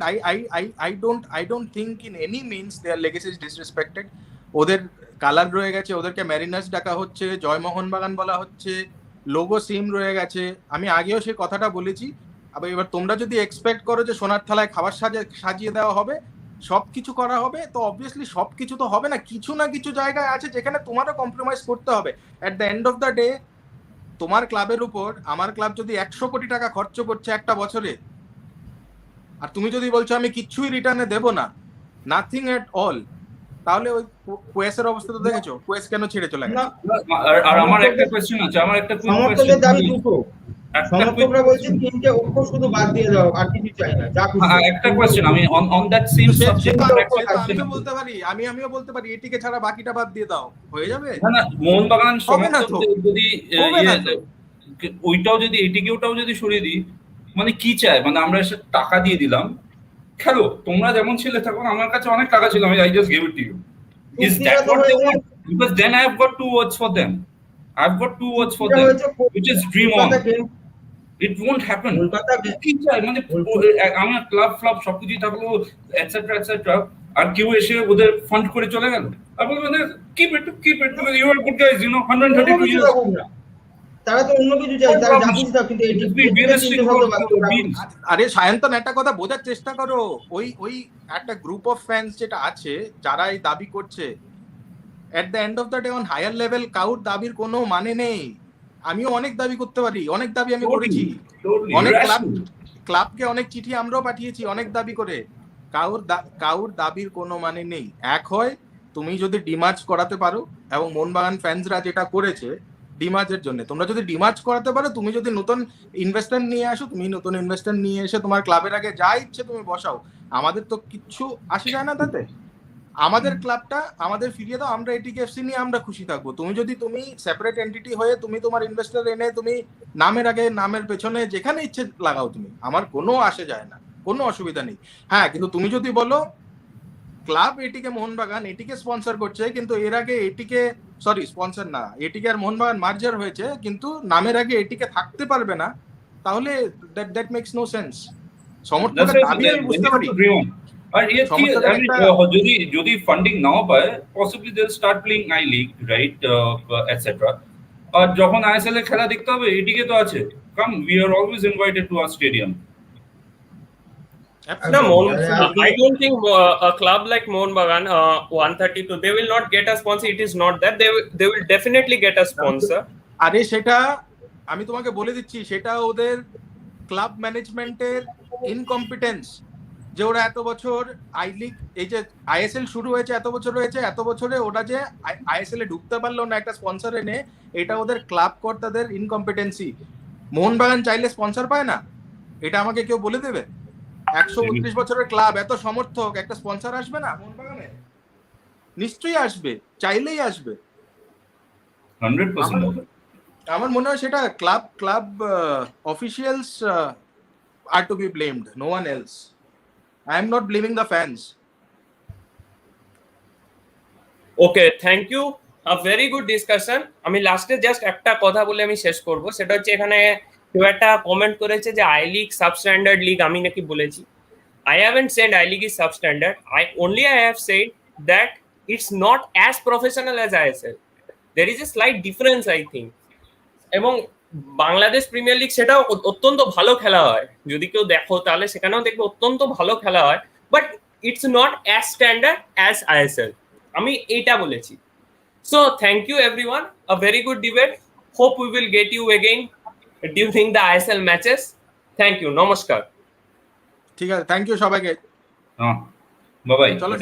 I don't think in any means their legacy is disrespected. ওদের কালার রয়ে গেছে, ওদেরকে ম্যারিনার্স ডাকা হচ্ছে, জয় মোহনবাগান বলা হচ্ছে, লোগো সিম রয়ে গেছে। আমি আগেও সেই কথাটা বলেছি। আবার এবার তোমরা যদি এক্সপেক্ট করো যে সোনার থালায় খাবার সাজিয়ে দেওয়া হবে, সবকিছু করা হবে, তো অবভিয়াসলি সবকিছু তো হবে না, কিছু না কিছু জায়গায় আছে যেখানে তোমারও কম্প্রোমাইজ করতে হবে। এট the end of the day তোমার ক্লাবের উপর আমার ক্লাব যদি 100 কোটি টাকা খরচ করছে একটা বছরে, আর তুমি যদি বলছো আমি কিচ্ছুই রিটার্নে দেব না, নাথিং এট অল, তাহলে ওই কুয়েসের অবস্থা তো দেখেছো, কুয়েস কেন ছেড়ে চলে গেছে। আর আমার একটা কোয়েশ্চেন আছে, আমার একটা কুইক সমর্থকদের দাবি কোয়েশ্চেন, দুটো, সমর্থকরা বলছে 3টে অক্ষর শুধু বাদ দিয়ে দাও, আর কিছু চাই না, যা খুশি। একটা কোয়েশ্চেন আমি অন দ্যাট সেম সাবজেক্ট আমিও বলতে পারি, আমিও বলতে পারি এটিকে ছাড়া বাকিটা বাদ দিয়ে দাও, হয়ে যাবে। না, মোহনবাগান হবে না তো, সমর্থকদের যদি হবে না তো। ওইটাও যদি এটিকে ওটাও যদি সরিয়ে দিই, মানে কি চায়, মানে আমরা এসে টাকা দিয়ে দিলাম, খেলো তোমরা যেমন ছেলে থাকো, আমার কাছে অনেক টাকা ছিল, আমি I just give it to you, is that what they want? Because then I have got two words for them, I've got two words for them, which is dream on. It won't happen. কি চাই, মানে আমার club ফ্লাব সবকিছুই থাকলো etcetera etcetera, আর কেউ এসে ওদের fund করে চলে গেল, আর বলবে মানে keep it because you are good guys, you know, 132 years. তারা তো অন্য কিছু চাই, তারা যা খুশি থাক, কিন্তু এটি আরে সায়ন্তন, একটা কথা বোঝার চেষ্টা করো, ওই একটা গ্রুপ অফ ফ্যান্স যেটা আছে যারা এই দাবি করছে, at the end of the day on higher level কাউর দাবির কোনো মানে নেই। আমিও অনেক দাবি করতে পারি, অনেক দাবি আমি করেছি, অনেক ক্লাবকে অনেক চিঠি আমরাও পাঠিয়েছি অনেক দাবি করে, কাউর দাবির কোনো মানে নেই। এক হয় তুমি যদি ডিমার্চ করাতে পারো, এবং মোহনবাগান ফ্যান্সরা যেটা করেছে ডিমার্চের জন্য, তোমরা যদি ডিমার্চ করাতে পারো, তুমি যদি নতুন ইনভেস্টর নিয়ে আসো, তুমি নতুন ইনভেস্টর নিয়ে এসে তোমার ক্লাবের আগে যা ইচ্ছে তুমি বসাও, আমাদের তো কিচ্ছু আসে যায় না তাতে। আমাদের ক্লাবটা আমাদের ফিরিয়ে দাও, আমরা এটিকে এফসি নিয়ে আমরা খুশি থাকবো। তুমি সেপারেট এন্টিটি হয়ে তুমি তোমার ইনভেস্টর এনে তুমি নামের আগে নামের পেছনে যেখানে ইচ্ছে লাগাও, তুমি, আমার কোনো আসে যায় না, কোনো অসুবিধা নেই। হ্যাঁ, কিন্তু তুমি যদি বলো ক্লাব এটিকে মোহনবাগান এটিকে স্পন্সর করছে, কিন্তু এর আগে এটিকে স্পন্সর না, এটিকে আর মোহনবাগান মার্জার হয়েছে, কিন্তু নামের আগে এটিকে থাকতে পারবে না, তাহলে দ্যাট মেক্স নো সেন্স। সমর্থকের দাবি আমি বুঝতে পারি, আর যদি ফান্ডিং নাও পায়, possibly they will start playing I league, right, etcetera. আর যখন আইএসএল এর খেলা দেখতে হবে, এটিকে তো আছে, come, we are always invited to our stadium. No, I don't think a club like Mohanbagan 132, they will not get a sponsor. It is not that they will definitely get a sponsor. আরে সেটা আমি তোমাকে বলে দিচ্ছি, সেটা ওদের club ম্যানেজমেন্টের incompetence, যে ওরা এত বছর আই লিগ, এই যে আইএসএল শুরু হয়েছে এত বছর হয়েছে, এত বছরে ওরা যে আইএসএল এ ঢুকতে পারলো না একটা স্পন্সর এনে, এটা ওদের ক্লাব কর্তাদের ইনকম্পিটেন্সি। মোহনবাগান চাইলে স্পন্সর পায় না, এটা আমাকে কেউ বলে দেবে? 132 বছরের ক্লাব, এত সমর্থক, একটা স্পন্সর আসবে না মোহনবাগানে? নিশ্চয়ই আসবে, চাইলেই আসবে। 100%। আমার মনে হয় সেটা club officials are to be blamed, no one else. I am not blaming the fans. Okay, thank you, a very good discussion. আমি লাস্টে জাস্ট একটা কথা বলে আমি শেষ করব, সেটা হচ্ছে এখানে কেউ একটা কমেন্ট করেছে যে আই লিগ সাবস্ট্যান্ডার্ড লিগ, আমি নাকি বলেছি। I haven't said I League is substandard. I have said that it's not as professional as ISL. There is a slight difference, I think. এবং বাংলাদেশ প্রিমিয়ার লিগ সেটাও অত্যন্ত ভালো খেলা হয়, যদি কেউ দেখো তাহলে সেখানেও দেখবে অত্যন্ত ভালো খেলা হয়, but it's not as standard as ISL, আমি এইটা বলেছি। So thank you everyone, a very good debate, hope we will get you again during the ISL matches. Thank you, নমস্কার। ঠিক আছে, থ্যাংক ইউ সবাইকে। Bye bye. চলো।